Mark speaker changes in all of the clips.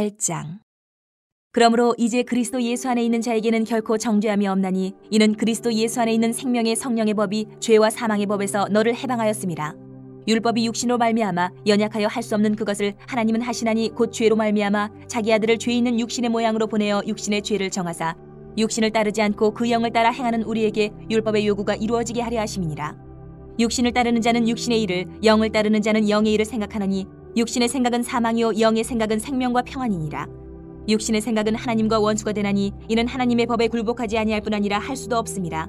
Speaker 1: 8장. 그러므로 이제 그리스도 예수 안에 있는 자에게는 결코 정죄함이 없나니 이는 그리스도 예수 안에 있는 생명의 성령의 법이 죄와 사망의 법에서 너를 해방하였음이라. 율법이 육신으로 말미암아 연약하여 할 수 없는 그것을 하나님은 하시나니 곧 죄로 말미암아 자기 아들을 죄 있는 육신의 모양으로 보내어 육신의 죄를 정하사 육신을 따르지 않고 그 영을 따라 행하는 우리에게 율법의 요구가 이루어지게 하려 하심이니라. 육신을 따르는 자는 육신의 일을, 영을 따르는 자는 영의 일을 생각하나니 육신의 생각은 사망이요 영의 생각은 생명과 평안이니라. 육신의 생각은 하나님과 원수가 되나니 이는 하나님의 법에 굴복하지 아니할 뿐 아니라 할 수도 없음이라.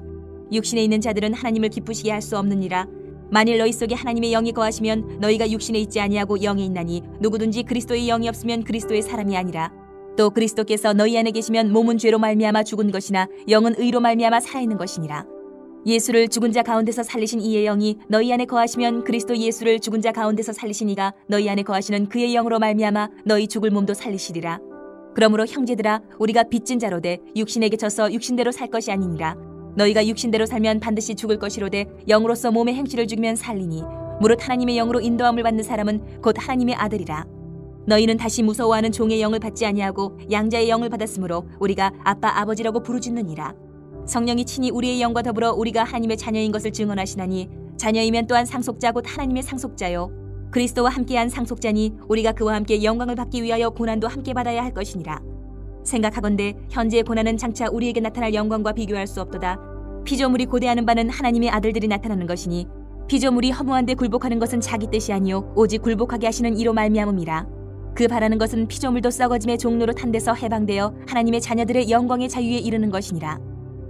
Speaker 1: 육신에 있는 자들은 하나님을 기쁘시게 할 수 없느니라. 만일 너희 속에 하나님의 영이 거하시면 너희가 육신에 있지 아니하고 영에 있나니 누구든지 그리스도의 영이 없으면 그리스도의 사람이 아니라. 또 그리스도께서 너희 안에 계시면 몸은 죄로 말미암아 죽은 것이나 영은 의로 말미암아 살아있는 것이니라. 예수를 죽은 자 가운데서 살리신 이의 영이 너희 안에 거하시면 그리스도 예수를 죽은 자 가운데서 살리신 이가 너희 안에 거하시는 그의 영으로 말미암아 너희 죽을 몸도 살리시리라. 그러므로 형제들아 우리가 빚진 자로되 육신에게 져서 육신대로 살 것이 아니니라. 너희가 육신대로 살면 반드시 죽을 것이로되 영으로서 몸의 행실을 죽이면 살리니 무릇 하나님의 영으로 인도함을 받는 사람은 곧 하나님의 아들이라. 너희는 다시 무서워하는 종의 영을 받지 아니하고 양자의 영을 받았으므로 우리가 아빠 아버지라고 부르짖느니라. 성령이 친히 우리의 영과 더불어 우리가 하나님의 자녀인 것을 증언하시나니 자녀이면 또한 상속자 곧 하나님의 상속자요 그리스도와 함께한 상속자니 우리가 그와 함께 영광을 받기 위하여 고난도 함께 받아야 할 것이니라. 생각하건대 현재의 고난은 장차 우리에게 나타날 영광과 비교할 수 없도다. 피조물이 고대하는 바는 하나님의 아들들이 나타나는 것이니 피조물이 허무한 데 굴복하는 것은 자기 뜻이 아니요 오직 굴복하게 하시는 이로 말미암음이라. 그 바라는 것은 피조물도 썩어짐의 종로로 탄 데서 해방되어 하나님의 자녀들의 영광의 자유에 이르는 것이니라.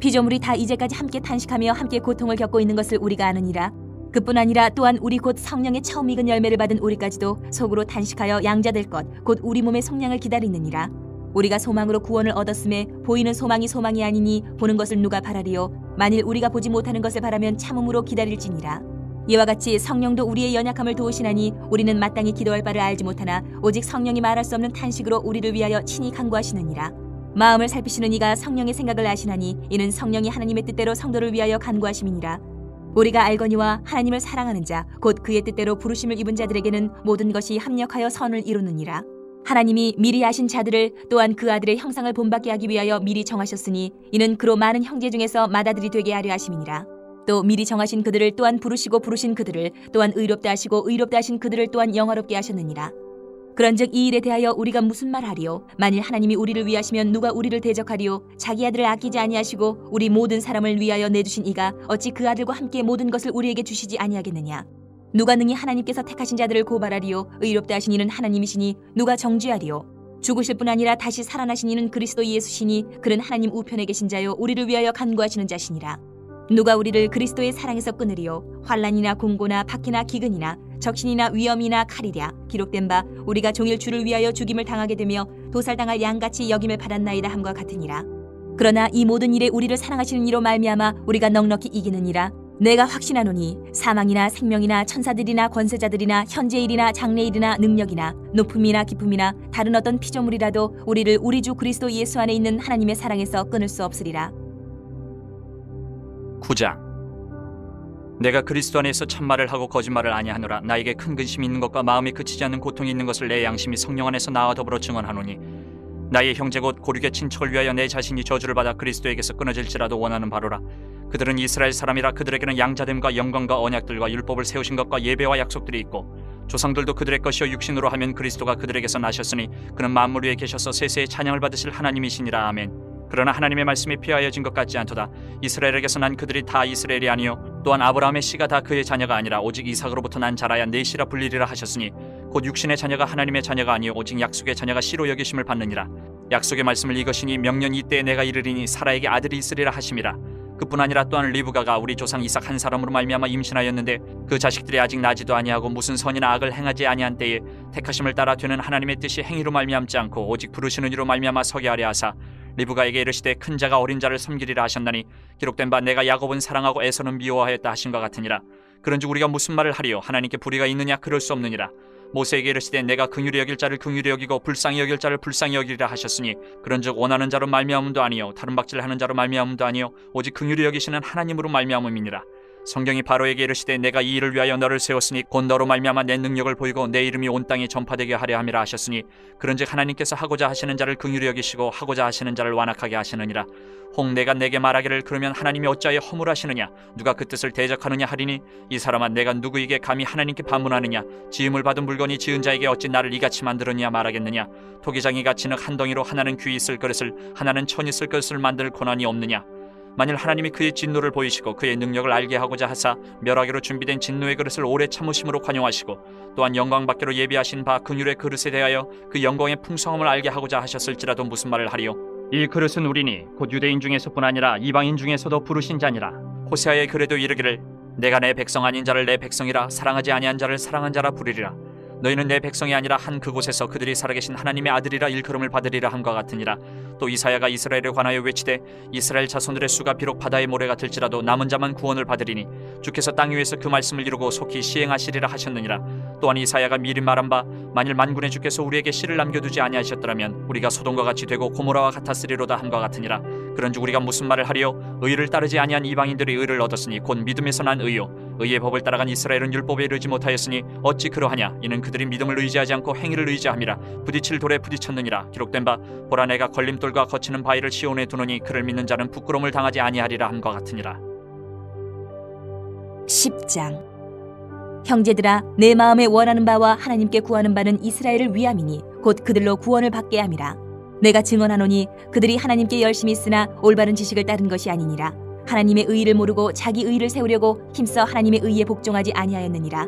Speaker 1: 피조물이 다 이제까지 함께 탄식하며 함께 고통을 겪고 있는 것을 우리가 아느니라. 그뿐 아니라 또한 우리 곧 성령의 처음 익은 열매를 받은 우리까지도 속으로 탄식하여 양자될 것 곧 우리 몸의 속량을 기다리느니라. 우리가 소망으로 구원을 얻었음에 보이는 소망이 소망이 아니니 보는 것을 누가 바라리요. 만일 우리가 보지 못하는 것을 바라면 참음으로 기다릴지니라. 이와 같이 성령도 우리의 연약함을 도우시나니 우리는 마땅히 기도할 바를 알지 못하나 오직 성령이 말할 수 없는 탄식으로 우리를 위하여 친히 간구하시느니라. 마음을 살피시는 이가 성령의 생각을 아시나니 이는 성령이 하나님의 뜻대로 성도를 위하여 간구하심이니라. 우리가 알거니와 하나님을 사랑하는 자 곧 그의 뜻대로 부르심을 입은 자들에게는 모든 것이 합력하여 선을 이루느니라. 하나님이 미리 아신 자들을 또한 그 아들의 형상을 본받게 하기 위하여 미리 정하셨으니 이는 그로 많은 형제 중에서 맏아들이 되게 하려 하심이니라. 또 미리 정하신 그들을 또한 부르시고 부르신 그들을 또한 의롭다 하시고 의롭다 하신 그들을 또한 영화롭게 하셨느니라. 그런즉 이 일에 대하여 우리가 무슨 말하리요? 만일 하나님이 우리를 위하시면 누가 우리를 대적하리요? 자기 아들을 아끼지 아니하시고 우리 모든 사람을 위하여 내주신 이가 어찌 그 아들과 함께 모든 것을 우리에게 주시지 아니하겠느냐? 누가 능히 하나님께서 택하신 자들을 고발하리요? 의롭다 하신 이는 하나님이시니 누가 정죄하리요? 죽으실 뿐 아니라 다시 살아나신 이는 그리스도 예수시니 그는 하나님 우편에 계신 자요 우리를 위하여 간구하시는 자시니라. 누가 우리를 그리스도의 사랑에서 끊으리요? 환난이나 공고나 박해나 기근이나 적신이나 위험이나 칼이랴. 기록된 바 우리가 종일 주를 위하여 죽임을 당하게 되며 도살당할 양같이 여김을 받았나이다 함과 같으니라. 그러나 이 모든 일에 우리를 사랑하시는 이로 말미암아 우리가 넉넉히 이기느니라. 내가 확신하노니 사망이나 생명이나 천사들이나 권세자들이나 현재일이나 장래일이나 능력이나 높음이나 깊음이나 다른 어떤 피조물이라도 우리를 우리 주 그리스도 예수 안에 있는 하나님의 사랑에서 끊을 수 없으리라.
Speaker 2: 9장. 내가 그리스도 안에서 참말을 하고 거짓말을 아니하노라. 나에게 큰 근심이 있는 것과 마음이 그치지 않는 고통이 있는 것을 내 양심이 성령 안에서 나와 더불어 증언하노니 나의 형제 곧 고륙의 친척을 위하여 내 자신이 저주를 받아 그리스도에게서 끊어질지라도 원하는 바로라. 그들은 이스라엘 사람이라. 그들에게는 양자됨과 영광과 언약들과 율법을 세우신 것과 예배와 약속들이 있고 조상들도 그들의 것이요 육신으로 하면 그리스도가 그들에게서 나셨으니 그는 만물 위에 계셔서 세세의 찬양을 받으실 하나님이시니라. 아멘. 그러나 하나님의 말씀이 피하여진 것 같지 않도다. 이스라엘에게서 난 그들이 다 이스라엘이 아니요 또한 아브라함의 씨가 다 그의 자녀가 아니라 오직 이삭으로부터 난 자라야 내 씨라 불리리라 하셨으니 곧 육신의 자녀가 하나님의 자녀가 아니요 오직 약속의 자녀가 씨로 여기심을 받느니라. 약속의 말씀을 이것이니 명년 이때에 내가 이르리니 사라에게 아들이 있으리라 하심이라. 그뿐 아니라 또한 리브가가 우리 조상 이삭 한 사람으로 말미암아 임신하였는데 그 자식들이 아직 나지도 아니하고 무슨 선이나 악을 행하지 아니한 때에 택하심을 따라 되는 하나님의 뜻이 행위로 말미암지 않고 오직 부르시는 이로 말미암아 서게 하려 하사 리브가에게 이르시되 큰 자가 어린 자를 섬기리라 하셨나니 기록된 바 내가 야곱은 사랑하고 에서는 미워하였다 하신 것 같으니라. 그런즉 우리가 무슨 말을 하리요? 하나님께 불의가 있느냐? 그럴 수 없느니라. 모세에게 이르시되 내가 긍휼히 여길 자를 긍휼히 여기고 불쌍히 여길 자를 불쌍히 여기리라 하셨으니 그런즉 원하는 자로 말미암음도 아니요 다른 박질하는 자로 말미암음도 아니요 오직 긍휼히 여기시는 하나님으로 말미암음이니라. 성경이 바로에게 이르시되 내가 이 일을 위하여 너를 세웠으니 곧 너로 말미암아 내 능력을 보이고 내 이름이 온 땅에 전파되게 하려 함이라 하셨으니 그런즉 하나님께서 하고자 하시는 자를 긍휼히 여기시고 하고자 하시는 자를 완악하게 하시느니라. 혹 내가 내게 말하기를 그러면 하나님이 어찌하여 허물하시느냐 누가 그 뜻을 대적하느냐 하리니 이 사람아 내가 누구에게 감히 하나님께 반문하느냐 지음을 받은 물건이 지은 자에게 어찌 나를 이같이 만들었냐 말하겠느냐 토기장이가 진흙 한 덩이로 하나는 귀 있을 그릇을 하나는 천 있을 그릇을 만들 고난이 없느냐. 만일 하나님이 그의 진노를 보이시고 그의 능력을 알게 하고자 하사 멸하기로 준비된 진노의 그릇을 오래 참으심으로 관용하시고 또한 영광받기로 예비하신 바 긍휼의 그릇에 대하여 그 영광의 풍성함을 알게 하고자 하셨을지라도 무슨 말을 하리요. 이 그릇은 우리니 곧 유대인 중에서뿐 아니라 이방인 중에서도 부르신 자니라. 호세아의 글에도 이르기를 내가 내 백성 아닌 자를 내 백성이라 사랑하지 아니한 자를 사랑한 자라 부르리라. 너희는 내 백성이 아니라 한 그곳에서 그들이 살아계신 하나님의 아들이라 일컬음을 받으리라 함과 같으니라. 또 이사야가 이스라엘에 관하여 외치되 이스라엘 자손들의 수가 비록 바다의 모래 같을지라도 남은 자만 구원을 받으리니 주께서 땅 위에서 그 말씀을 이루고 속히 시행하시리라 하셨느니라. 또한 이사야가 미리 말한 바 만일 만군의 주께서 우리에게 씨를 남겨두지 아니하셨더라면 우리가 소돔과 같이 되고 고모라와 같았으리로다 함과 같으니라. 그런즉 우리가 무슨 말을 하리요. 의를 따르지 아니한 이방인들이 의를 얻었으니 곧 믿음에서 난 의요. 의의 법을 따라간 이스라엘은 율법에 이르지 못하였으니 어찌 그러하냐. 이는 그들이 믿음을 의지하지 않고 행위를 의지함이라. 부딪힐 돌에 부딪혔느니라. 기록된 바 보라 내가 걸림돌과 거치는 바위를 시온에 두노니 그를 믿는 자는 부끄러움을 당하지 아니하리라 함과 같으니라.
Speaker 1: 10장. 형제들아 내 마음에 원하는 바와 하나님께 구하는 바는 이스라엘을 위함이니 곧 그들로 구원을 받게 함이라. 내가 증언하노니 그들이 하나님께 열심히 쓰나 올바른 지식을 따른 것이 아니니라. 하나님의 의의를 모르고 자기 의의를 세우려고 힘써 하나님의 의의에 복종하지 아니하였느니라.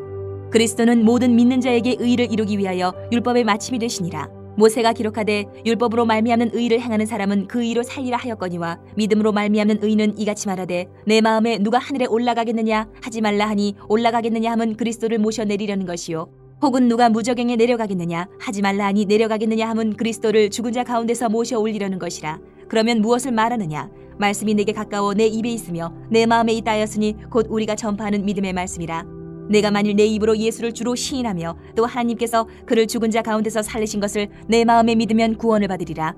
Speaker 1: 그리스도는 모든 믿는 자에게 의의를 이루기 위하여 율법의 마침이 되시니라. 모세가 기록하되 율법으로 말미암는 의의를 행하는 사람은 그 의의로 살리라 하였거니와 믿음으로 말미암는 의의는 이같이 말하되 내 마음에 누가 하늘에 올라가겠느냐 하지 말라 하니 올라가겠느냐 함은 그리스도를 모셔내리려는 것이요 혹은 누가 무저갱에 내려가겠느냐 하지 말라 하니 내려가겠느냐 함은 그리스도를 죽은 자 가운데서 모셔 올리려는 것이라. 그러면 무엇을 말하느냐. 말씀이 내게 가까워 내 입에 있으며 내 마음에 있다 하였으니 곧 우리가 전파하는 믿음의 말씀이라. 내가 만일 내 입으로 예수를 주로 시인하며 또 하나님께서 그를 죽은 자 가운데서 살리신 것을 내 마음에 믿으면 구원을 받으리라.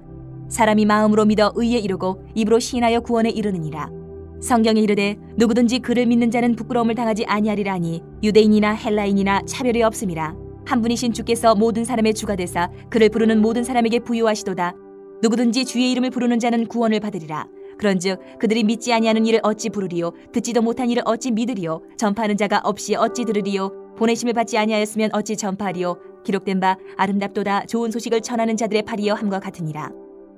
Speaker 1: 사람이 마음으로 믿어 의에 이르고 입으로 시인하여 구원에 이르느니라. 성경에 이르되 누구든지 그를 믿는 자는 부끄러움을 당하지 아니하리라 하니 유대인이나 헬라인이나 차별이 없음이라. 한 분이신 주께서 모든 사람의 주가 되사 그를 부르는 모든 사람에게 부유하시도다. 누구든지 주의 이름을 부르는 자는 구원을 받으리라. 그런즉 그들이 믿지 아니하는 일을 어찌 부르리요 듣지도 못한 일을 어찌 믿으리요 전파하는 자가 없이 어찌 들으리요 보내심을 받지 아니하였으면 어찌 전파하리요 기록된 바 아름답도다 좋은 소식을 전하는 자들의 팔이여 함과 같으니라.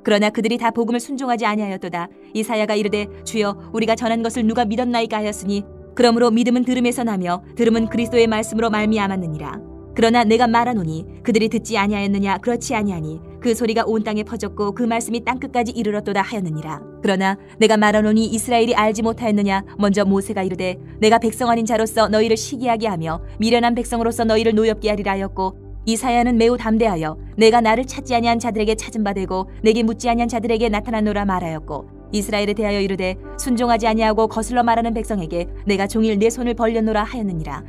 Speaker 1: 그러나 그들이 다 복음을 순종하지 아니하였도다. 이사야가 이르되 주여 우리가 전한 것을 누가 믿었나이까 하였으니 그러므로 믿음은 들음에서 나며 들음은 그리스도의 말씀으로 말미암았느니라. 그러나 내가 말하노니 그들이 듣지 아니하였느냐 그렇지 아니하니 그 소리가 온 땅에 퍼졌고 그 말씀이 땅끝까지 이르렀도다 하였느니라. 그러나 내가 말하노니 이스라엘이 알지 못하였느냐. 먼저 모세가 이르되 내가 백성 아닌 자로서 너희를 시기하게 하며 미련한 백성으로서 너희를 노엽게 하리라 하였고 이사야는 매우 담대하여 내가 나를 찾지 아니한 자들에게 찾은 바 되고 내게 묻지 아니한 자들에게 나타나노라 말하였고 이스라엘에 대하여 이르되 순종하지 아니하고 거슬러 말하는 백성에게 내가 종일 내 손을 벌렸노라 하였느니라.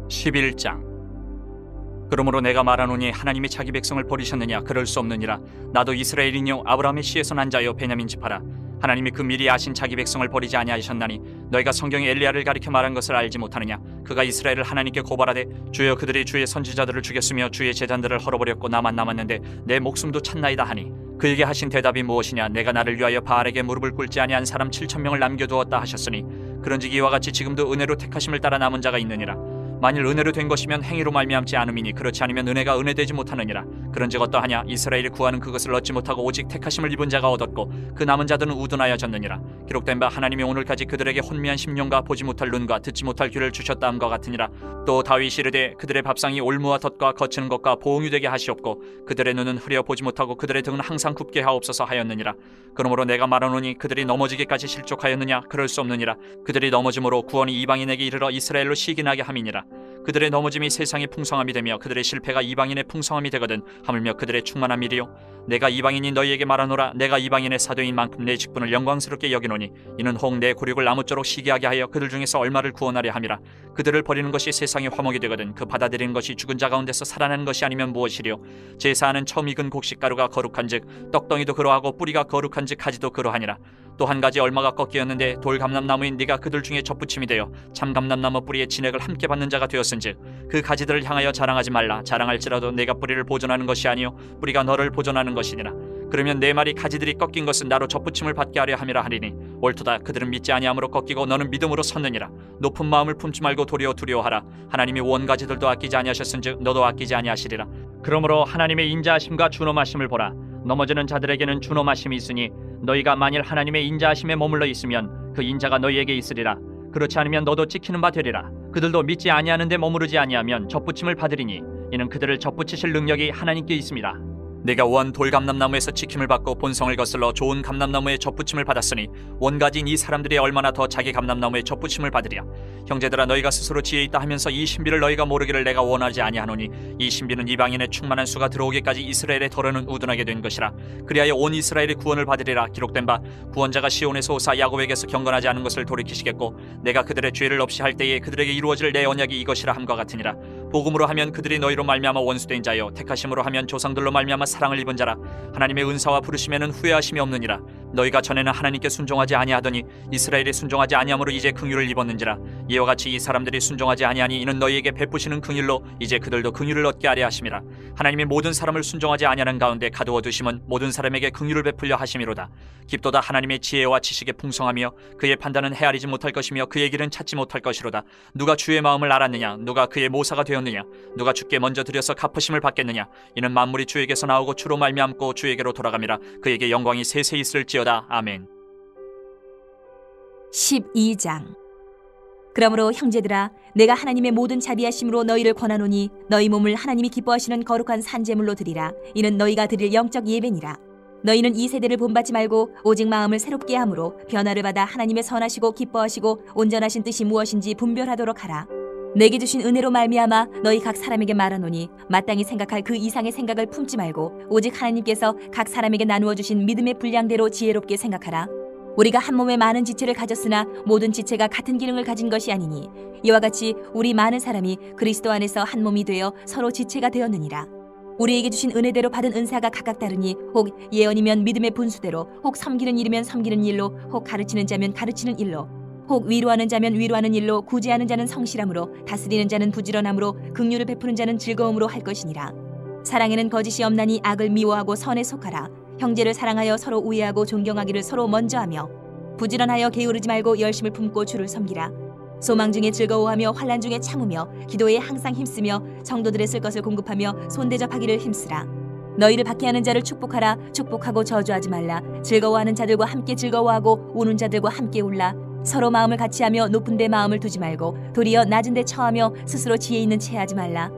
Speaker 2: 11장. 그러므로 내가 말하노니 하나님이 자기 백성을 버리셨느냐. 그럴 수 없느니라. 나도 이스라엘이뇨 아브라함의 씨에서 난 자요 베냐민 지파라. 하나님이 그 미리 아신 자기 백성을 버리지 아니하셨나니 너희가 성경에 엘리야를 가리켜 말한 것을 알지 못하느냐. 그가 이스라엘을 하나님께 고발하되 주여 그들이 주의 선지자들을 죽였으며 주의 제단들을 헐어버렸고 나만 남았는데 내 목숨도 찾나이다 하니 그에게 하신 대답이 무엇이냐. 내가 나를 위하여 바알에게 무릎을 꿇지 아니한 사람 7,000명을 남겨두었다 하셨으니 그런즉 이와 같이 지금도 은혜로 택하심을 따라 남은 자가 있느니라. 만일 은혜로 된 것이면 행위로 말미암지 않음이니 그렇지 않으면 은혜가 은혜되지 못하느니라. 그런즉 어떠하냐. 이스라엘이 구하는 그것을 얻지 못하고 오직 택하심을 입은 자가 얻었고 그 남은 자들은 우둔하여졌느니라. 기록된 바 하나님이 오늘까지 그들에게 혼미한 심령과 보지 못할 눈과 듣지 못할 귀를 주셨다 함과 같으니라. 또 다윗이 이르되 그들의 밥상이 올무와 덫과 거치는 것과 보응이 되게 하시옵고 그들의 눈은 흐려 보지 못하고 그들의 등은 항상 굽게 하옵소서 하였느니라. 그러므로 내가 말하노니 그들이 넘어지기까지 실족하였느냐. 그럴 수 없느니라. 그들이 넘어짐으로 구원이 이방인에게 이르러 이스라엘로 시기나게 함이니라. 그들의 넘어짐이 세상의 풍성함이 되며 그들의 실패가 이방인의 풍성함이 되거든 하물며 그들의 충만한 일이요. 내가 이방인이 너희에게 말하노라. 내가 이방인의 사도인 만큼 내 직분을 영광스럽게 여기노니 이는 혹 내 굴욕을 아무쪼록 시기하게 하여 그들 중에서 얼마를 구원하려 함이라. 그들을 버리는 것이 세상의 화목이 되거든 그 받아들이는 것이 죽은 자 가운데서 살아나는 것이 아니면 무엇이리요. 제사하는 처음 익은 곡식가루가 거룩한즉 떡덩이도 그러하고 뿌리가 거룩한즉 가지도 그러하니라. 또 한 가지 얼마가 꺾이었는데 돌감람나무인 네가 그들 중에 접붙임이 되어 참감람나무 뿌리의 진액을 함께 받는 자가 되었은즉 그 가지들을 향하여 자랑하지 말라. 자랑할지라도 내가 뿌리를 보존하는 것이 아니요 뿌리가 너를 보존하는 것이니라. 그러면 내 말이 가지들이 꺾인 것은 나로 접붙임을 받게 하려 함이라 하리니 옳도다. 그들은 믿지 아니함으로 꺾이고 너는 믿음으로 섰느니라. 높은 마음을 품지 말고 도리어 두려워하라. 하나님이 원 가지들도 아끼지 아니하셨은즉 너도 아끼지 아니하시리라. 그러므로 하나님의 인자하심과 준엄하심을 보라. 넘어지는 자들에게는 준엄하심이 있으니 너희가 만일 하나님의 인자하심에 머물러 있으면 그 인자가 너희에게 있으리라. 그렇지 않으면 너도 찍히는 바 되리라. 그들도 믿지 아니하는데 머무르지 아니하면 접붙임을 받으리니 이는 그들을 접붙이실 능력이 하나님께 있습니다. 네가 원 돌감람나무에서 지킴을 받고 본성을 거슬러 좋은 감람나무에 접붙임을 받았으니 원가진 이 사람들이 얼마나 더 자기 감람나무에 접붙임을 받으랴. 형제들아 너희가 스스로 지혜 있다 하면서 이 신비를 너희가 모르기를 내가 원하지 아니하노니 이 신비는 이방인의 충만한 수가 들어오기까지 이스라엘의 덫은 우둔하게 된 것이라. 그리하여 온 이스라엘이 구원을 받으리라. 기록된 바 구원자가 시온에서 오사 야곱에게서 경건하지 않은 것을 돌이키시겠고 내가 그들의 죄를 없이 할 때에 그들에게 이루어질 내 언약이 이것이라 함과 같으니라. 복음으로 하면 그들이 너희로 말미암아 원수된 자요 택하심으로 하면 조상들로 말미암아 사랑을 입은 자라. 하나님의 은사와 부르심에는 후회하심이 없느니라. 너희가 전에는 하나님께 순종하지 아니하더니 이스라엘이 순종하지 아니함으로 이제 긍휼을 입었는지라. 이와 같이 이 사람들이 순종하지 아니하니 이는 너희에게 베푸시는 긍휼로 이제 그들도 긍휼을 얻게 하려 하심이라. 하나님이 모든 사람을 순종하지 아니하는 가운데 가두어 두심은 모든 사람에게 긍휼을 베풀려 하심이로다. 깊도다 하나님의 지혜와 지식에 풍성하며 그의 판단은 헤아리지 못할 것이며 그의 길은 찾지 못할 것이로다. 누가 주의 마음을 알았느냐? 누가 그의 모사가 되었느냐? 누가 주께 먼저 드려서 갚으심을 받겠느냐? 이는 만물이 주에게서 나오고 주로 말미암고 주에게로 돌아감이라. 그에게 영광이 세세 있을지어다. 아멘.
Speaker 1: 12장. 그러므로 형제들아 내가 하나님의 모든 자비하심으로 너희를 권하노니 너희 몸을 하나님이 기뻐하시는 거룩한 산제물로 드리라. 이는 너희가 드릴 영적 예배니라. 너희는 이 세대를 본받지 말고 오직 마음을 새롭게 함으로 변화를 받아 하나님의 선하시고 기뻐하시고 온전하신 뜻이 무엇인지 분별하도록 하라. 내게 주신 은혜로 말미암아 너희 각 사람에게 말하노니 마땅히 생각할 그 이상의 생각을 품지 말고 오직 하나님께서 각 사람에게 나누어 주신 믿음의 분량대로 지혜롭게 생각하라. 우리가 한 몸에 많은 지체를 가졌으나 모든 지체가 같은 기능을 가진 것이 아니니 이와 같이 우리 많은 사람이 그리스도 안에서 한 몸이 되어 서로 지체가 되었느니라. 우리에게 주신 은혜대로 받은 은사가 각각 다르니 혹 예언이면 믿음의 분수대로, 혹 섬기는 일이면 섬기는 일로, 혹 가르치는 자면 가르치는 일로, 혹 위로하는 자면 위로하는 일로, 구제하는 자는 성실함으로, 다스리는 자는 부지런함으로, 긍휼을 베푸는 자는 즐거움으로 할 것이니라. 사랑에는 거짓이 없나니 악을 미워하고 선에 속하라. 형제를 사랑하여 서로 우애하고 존경하기를 서로 먼저 하며 부지런하여 게으르지 말고 열심을 품고 주를 섬기라. 소망 중에 즐거워하며 환난 중에 참으며 기도에 항상 힘쓰며 성도들의 쓸 것을 공급하며 손대접하기를 힘쓰라. 너희를 박해하는 자를 축복하라. 축복하고 저주하지 말라. 즐거워하는 자들과 함께 즐거워하고 우는 자들과 함께 울라. 서로 마음을 같이하며 높은 데 마음을 두지 말고 도리어 낮은 데 처하며 스스로 지혜 있는 채 하지 말라.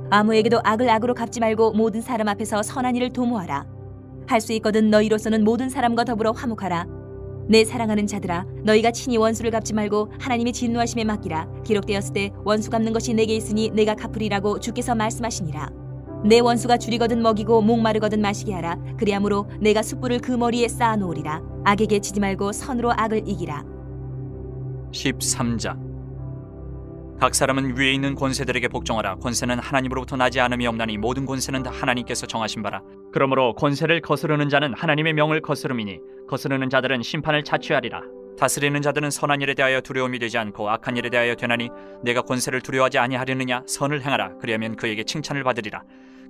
Speaker 1: 아무에게도 악을 악으로 갚지 말고 모든 사람 앞에서 선한 일을 도모하라. 할 수 있거든 너희로서는 모든 사람과 더불어 화목하라. 내 사랑하는 자들아 너희가 친히 원수를 갚지 말고 하나님의 진노하심에 맡기라. 기록되었을 때 원수 갚는 것이 내게 있으니 내가 갚으리라고 주께서 말씀하시니라. 내 원수가 줄이거든 먹이고 목마르거든 마시게 하라. 그리하므로 내가 숯불을 그 머리에 쌓아놓으리라. 악에게 지지 말고 선으로 악을 이기라.
Speaker 2: 13장. 각 사람은 위에 있는 권세들에게 복종하라. 권세는 하나님으로부터 나지 않음이 없나니 모든 권세는 다 하나님께서 정하신 바라. 그러므로 권세를 거스르는 자는 하나님의 명을 거스름이니 거스르는 자들은 심판을 자취하리라. 다스리는 자들은 선한 일에 대하여 두려움이 되지 않고 악한 일에 대하여 되나니 내가 권세를 두려워하지 아니하려느냐? 선을 행하라. 그리하면 그에게 칭찬을 받으리라.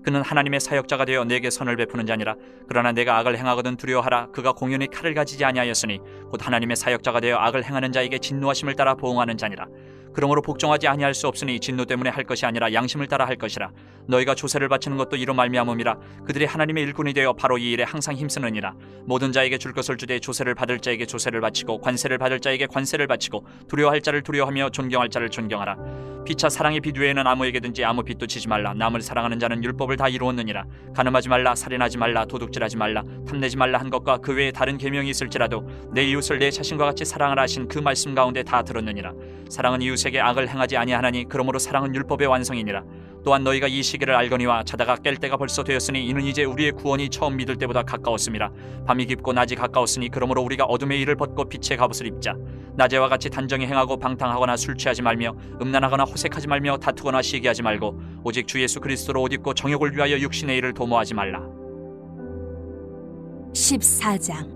Speaker 2: 그는 하나님의 사역자가 되어 내게 선을 베푸는 자니라. 그러나 내가 악을 행하거든 두려워하라. 그가 공연히 칼을 가지지 아니하였으니 곧 하나님의 사역자가 되어 악을 행하는 자에게 진노하심을 따라 보응하는 자니라. 그러므로 복종하지 아니할 수 없으니 진노 때문에 할 것이 아니라 양심을 따라 할 것이라. 너희가 조세를 바치는 것도 이로 말미암음이라. 그들이 하나님의 일꾼이 되어 바로 이 일에 항상 힘쓰느니라. 모든 자에게 줄 것을 주되 조세를 받을 자에게 조세를 바치고 관세를 받을 자에게 관세를 바치고 두려워할 자를 두려워하며 존경할 자를 존경하라. 피차 사랑의 빛 외에는 아무에게든지 아무 빛도 지지 말라. 남을 사랑하는 자는 율법을 다 이루었느니라. 간음하지 말라, 살인하지 말라, 도둑질하지 말라, 탐내지 말라 한 것과 그 외에 다른 계명이 있을지라도 내 이웃을 내 자신과 같이 사랑하라 하신 그 말씀 가운데 다 들었느니라. 사랑은 이웃에게 악을 행하지 아니하나니 그러므로 사랑은 율법의 완성이니라. 또한 너희가 이 시기를 알거니와 자다가 깰 때가 벌써 되었으니 이는 이제 우리의 구원이 처음 믿을 때보다 가까웠음이라. 밤이 깊고 낮이 가까웠으니 그러므로 우리가 어둠의 일을 벗고 빛의 갑옷을 입자. 낮에와 같이 단정히 행하고 방탕하거나 술 취하지 말며 음란하거나 호색하지 말며 다투거나 시기하지 말고 오직 주 예수 그리스도로 옷 입고 정욕을 위하여 육신의 일을 도모하지 말라.
Speaker 1: 14장.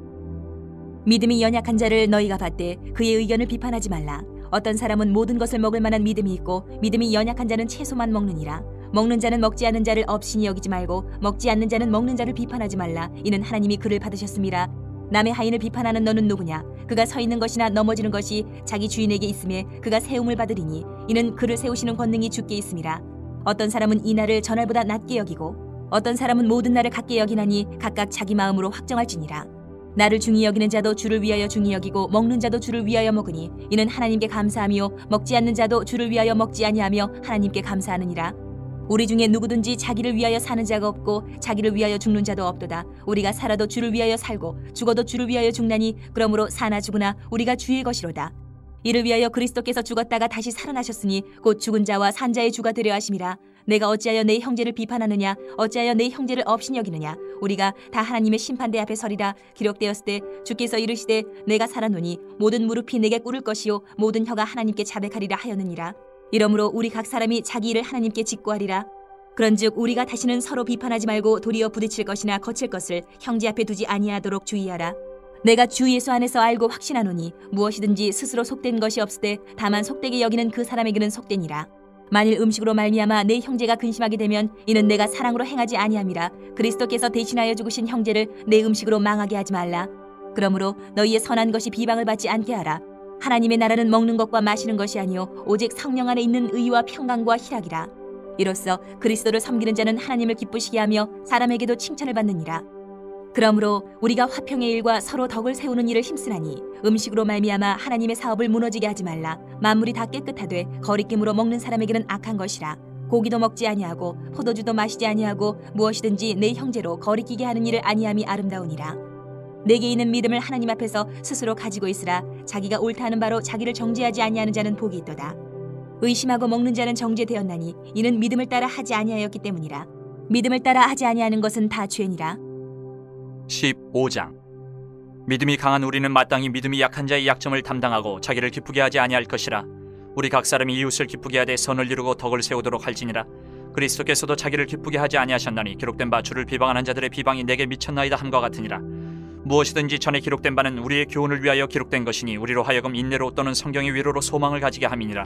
Speaker 1: 믿음이 연약한 자를 너희가 받되 그의 의견을 비판하지 말라. 어떤 사람은 모든 것을 먹을 만한 믿음이 있고 믿음이 연약한 자는 채소만 먹느니라. 먹는 자는 먹지 않는 자를 업신이 여기지 말고 먹지 않는 자는 먹는 자를 비판하지 말라. 이는 하나님이 그를 받으셨음이라. 남의 하인을 비판하는 너는 누구냐? 그가 서 있는 것이나 넘어지는 것이 자기 주인에게 있음에 그가 세움을 받으리니 이는 그를 세우시는 권능이 주께 있음이라. 어떤 사람은 이 날을 전날보다 낮게 여기고 어떤 사람은 모든 날을 같게 여기나니 각각 자기 마음으로 확정할지니라. 나를 중히 여기는 자도 주를 위하여 중히 여기고 먹는 자도 주를 위하여 먹으니 이는 하나님께 감사하며 먹지 않는 자도 주를 위하여 먹지 아니하며 하나님께 감사하느니라. 우리 중에 누구든지 자기를 위하여 사는 자가 없고 자기를 위하여 죽는 자도 없도다. 우리가 살아도 주를 위하여 살고 죽어도 주를 위하여 죽나니 그러므로 사나 죽으나 우리가 주의 것이로다. 이를 위하여 그리스도께서 죽었다가 다시 살아나셨으니 곧 죽은 자와 산 자의 주가 되려 하심이라. 내가 어찌하여 내 형제를 비판하느냐? 어찌하여 내 형제를 업신 여기느냐? 우리가 다 하나님의 심판대 앞에 서리라. 기록되었을 때 주께서 이르시되 내가 살아노니 모든 무릎이 내게 꿇을 것이요 모든 혀가 하나님께 자백하리라 하였느니라. 이러므로 우리 각 사람이 자기 일을 하나님께 직고하리라. 그런즉 우리가 다시는 서로 비판하지 말고 도리어 부딪힐 것이나 거칠 것을 형제 앞에 두지 아니하도록 주의하라. 내가 주 예수 안에서 알고 확신하노니 무엇이든지 스스로 속된 것이 없을 때 다만 속되게 여기는 그 사람에게는 속되니라. 만일 음식으로 말미암아 내 형제가 근심하게 되면 이는 내가 사랑으로 행하지 아니함이라. 그리스도께서 대신하여 죽으신 형제를 내 음식으로 망하게 하지 말라. 그러므로 너희의 선한 것이 비방을 받지 않게 하라. 하나님의 나라는 먹는 것과 마시는 것이 아니요 오직 성령 안에 있는 의와 평강과 희락이라. 이로써 그리스도를 섬기는 자는 하나님을 기쁘시게 하며 사람에게도 칭찬을 받느니라. 그러므로 우리가 화평의 일과 서로 덕을 세우는 일을 힘쓰나니 음식으로 말미암아 하나님의 사업을 무너지게 하지 말라. 만물이 다 깨끗하되 거리낌으로 먹는 사람에게는 악한 것이라. 고기도 먹지 아니하고 포도주도 마시지 아니하고 무엇이든지 내 형제로 거리끼게 하는 일을 아니함이 아름다우니라. 내게 있는 믿음을 하나님 앞에서 스스로 가지고 있으라. 자기가 옳다 하는 바로 자기를 정죄하지 아니하는 자는 복이 있도다. 의심하고 먹는 자는 정죄되었나니 이는 믿음을 따라 하지 아니하였기 때문이라. 믿음을 따라 하지 아니하는 것은 다 죄니라.
Speaker 2: 15장. 믿음이 강한 우리는 마땅히 믿음이 약한 자의 약점을 담당하고 자기를 기쁘게 하지 아니할 것이라. 우리 각 사람이 이웃을 기쁘게 하되 선을 이루고 덕을 세우도록 할지니라. 그리스도께서도 자기를 기쁘게 하지 아니하셨나니 기록된 바 주를 비방하는 자들의 비방이 내게 미쳤나이다 함과 같으니라. 무엇이든지 전에 기록된 바는 우리의 교훈을 위하여 기록된 것이니 우리로 하여금 인내로 또는 성경의 위로로 소망을 가지게 함이니라.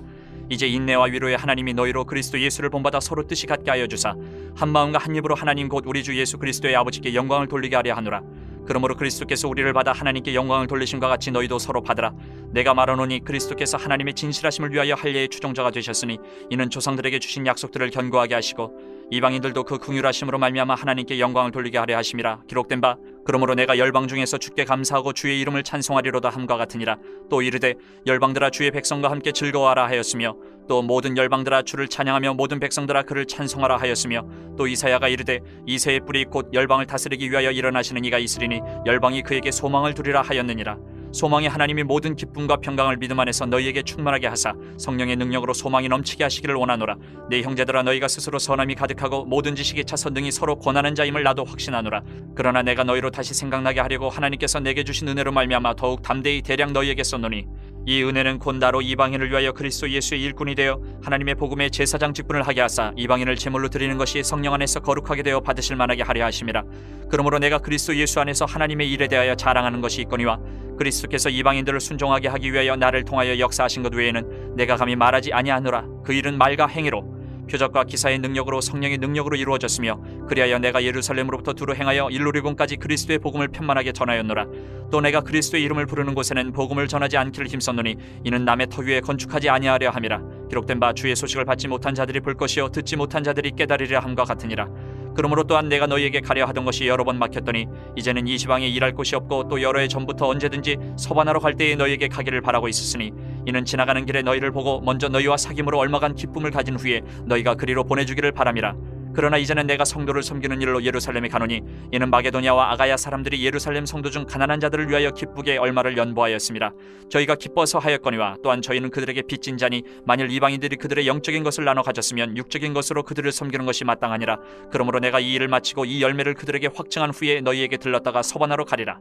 Speaker 2: 이제 인내와 위로의 하나님이 너희로 그리스도 예수를 본받아 서로 뜻이 같게 하여 주사 한 마음과 한 입으로 하나님 곧 우리 주 예수 그리스도의 아버지께 영광을 돌리게 하려 하노라. 그러므로 그리스도께서 우리를 받아 하나님께 영광을 돌리심과 같이 너희도 서로 받으라. 내가 말하노니 그리스도께서 하나님의 진실하심을 위하여 할례의 추종자가 되셨으니 이는 조상들에게 주신 약속들을 견고하게 하시고 이방인들도 그 긍휼하심으로 말미암아 하나님께 영광을 돌리게 하려 하심이라. 기록된 바 그러므로 내가 열방 중에서 주께 감사하고 주의 이름을 찬송하리로다 함과 같으니라. 또 이르되 열방들아 주의 백성과 함께 즐거워하라 하였으며 또 모든 열방들아 주를 찬양하며 모든 백성들아 그를 찬송하라 하였으며 또 이사야가 이르되 이새의 뿔이 곧 열방을 다스리기 위하여 일어나시는 이가 있으리니 열방이 그에게 소망을 두리라 하였느니라. 소망의 하나님이 모든 기쁨과 평강을 믿음 안에서 너희에게 충만하게 하사 성령의 능력으로 소망이 넘치게 하시기를 원하노라. 내 형제들아 너희가 스스로 선함이 가득하고 모든 지식에 차서 능히 서로 권하는 자임을 나도 확신하노라. 그러나 내가 너희로 다시 생각나게 하려고 하나님께서 내게 주신 은혜로 말미암아 더욱 담대히 대량 너희에게 썼노니 이 은혜는 곧 나로 이방인을 위하여 그리스도 예수의 일꾼이 되어 하나님의 복음의 제사장 직분을 하게 하사 이방인을 제물로 드리는 것이 성령 안에서 거룩하게 되어 받으실 만하게 하려 하심이라. 그러므로 내가 그리스도 예수 안에서 하나님의 일에 대하여 자랑하는 것이 있거니와 그리스도께서 이방인들을 순종하게 하기 위하여 나를 통하여 역사하신 것 외에는 내가 감히 말하지 아니하노라. 그 일은 말과 행위로 표적과 기사의 능력으로 성령의 능력으로 이루어졌으며 그리하여 내가 예루살렘으로부터 두루 행하여 일루리곤까지 그리스도의 복음을 편만하게 전하였노라. 또 내가 그리스도의 이름을 부르는 곳에는 복음을 전하지 않기를 힘썼노니 이는 남의 터 위에 건축하지 아니하려 함이라. 기록된 바 주의 소식을 받지 못한 자들이 볼 것이요 듣지 못한 자들이 깨달으리라 함과 같으니라. 그러므로 또한 내가 너희에게 가려 하던 것이 여러 번 막혔더니 이제는 이 지방에 일할 곳이 없고 또 여러 해 전부터 언제든지 서반하러 갈 때에 너희에게 가기를 바라고 있었으니 이는 지나가는 길에 너희를 보고 먼저 너희와 사귐으로 얼마간 기쁨을 가진 후에 너희가 그리로 보내주기를 바람이라. 그러나 이제는 내가 성도를 섬기는 일로 예루살렘에 가노니 이는 마게도냐와 아가야 사람들이 예루살렘 성도 중 가난한 자들을 위하여 기쁘게 얼마를 연보하였습니다. 저희가 기뻐서 하였거니와 또한 저희는 그들에게 빚진 자니 만일 이방인들이 그들의 영적인 것을 나눠 가졌으면 육적인 것으로 그들을 섬기는 것이 마땅하니라. 그러므로 내가 이 일을 마치고 이 열매를 그들에게 확증한 후에 너희에게 들렀다가 서반하러 가리라.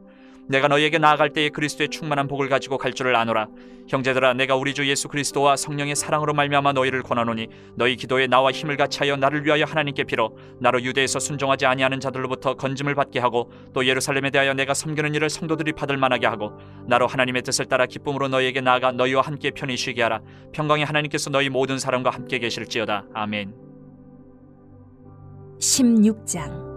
Speaker 2: 내가 너희에게 나아갈 때에 그리스도의 충만한 복을 가지고 갈 줄을 아노라. 형제들아, 내가 우리 주 예수 그리스도와 성령의 사랑으로 말미암아 너희를 권하노니 너희 기도에 나와 힘을 같이하여 나를 위하여 하나님께 빌어 나로 유대에서 순종하지 아니하는 자들로부터 건짐을 받게 하고 또 예루살렘에 대하여 내가 섬기는 일을 성도들이 받을 만하게 하고 나로 하나님의 뜻을 따라 기쁨으로 너희에게 나아가 너희와 함께 편히 쉬게 하라. 평강의 하나님께서 너희 모든 사람과 함께 계실지어다. 아멘.
Speaker 1: 16장.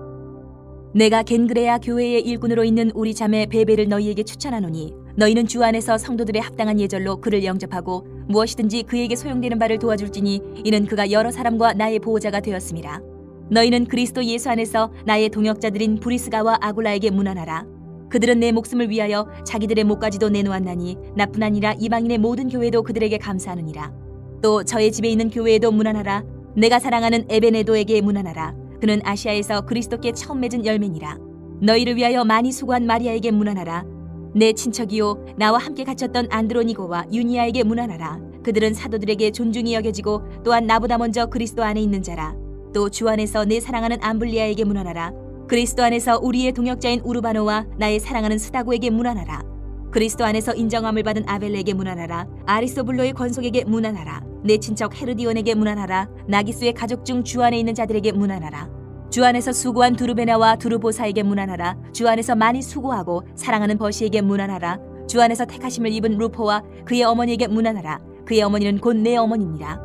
Speaker 1: 내가 겐그레아 교회의 일꾼으로 있는 우리 자매 베베를 너희에게 추천하노니 너희는 주 안에서 성도들의 합당한 예절로 그를 영접하고 무엇이든지 그에게 소용되는 바를 도와줄지니 이는 그가 여러 사람과 나의 보호자가 되었습니다. 너희는 그리스도 예수 안에서 나의 동역자들인 브리스가와 아굴라에게 문안하라. 그들은 내 목숨을 위하여 자기들의 목까지도 내놓았나니 나뿐 아니라 이방인의 모든 교회도 그들에게 감사하느니라. 또 저의 집에 있는 교회에도 문안하라. 내가 사랑하는 에베네도에게 문안하라. 그는 아시아에서 그리스도께 처음 맺은 열매니라. 너희를 위하여 많이 수고한 마리아에게 문안하라. 내 친척이요 나와 함께 갇혔던 안드로니고와 유니아에게 문안하라. 그들은 사도들에게 존중이 여겨지고 또한 나보다 먼저 그리스도 안에 있는 자라. 또 주 안에서 내 사랑하는 암블리아에게 문안하라. 그리스도 안에서 우리의 동역자인 우르바노와 나의 사랑하는 스다고에게 문안하라. 그리스도 안에서 인정함을 받은 아벨레에게 문안하라. 아리스토블로의 권속에게 문안하라. 내 친척 헤르디온에게 문안하라. 나기수의 가족 중 주 안에 있는 자들에게 문안하라. 주 안에서 수고한 두르베나와 두르보사에게 문안하라. 주 안에서 많이 수고하고 사랑하는 버시에게 문안하라. 주 안에서 택하심을 입은 루포와 그의 어머니에게 문안하라. 그의 어머니는 곧 내 어머니입니다.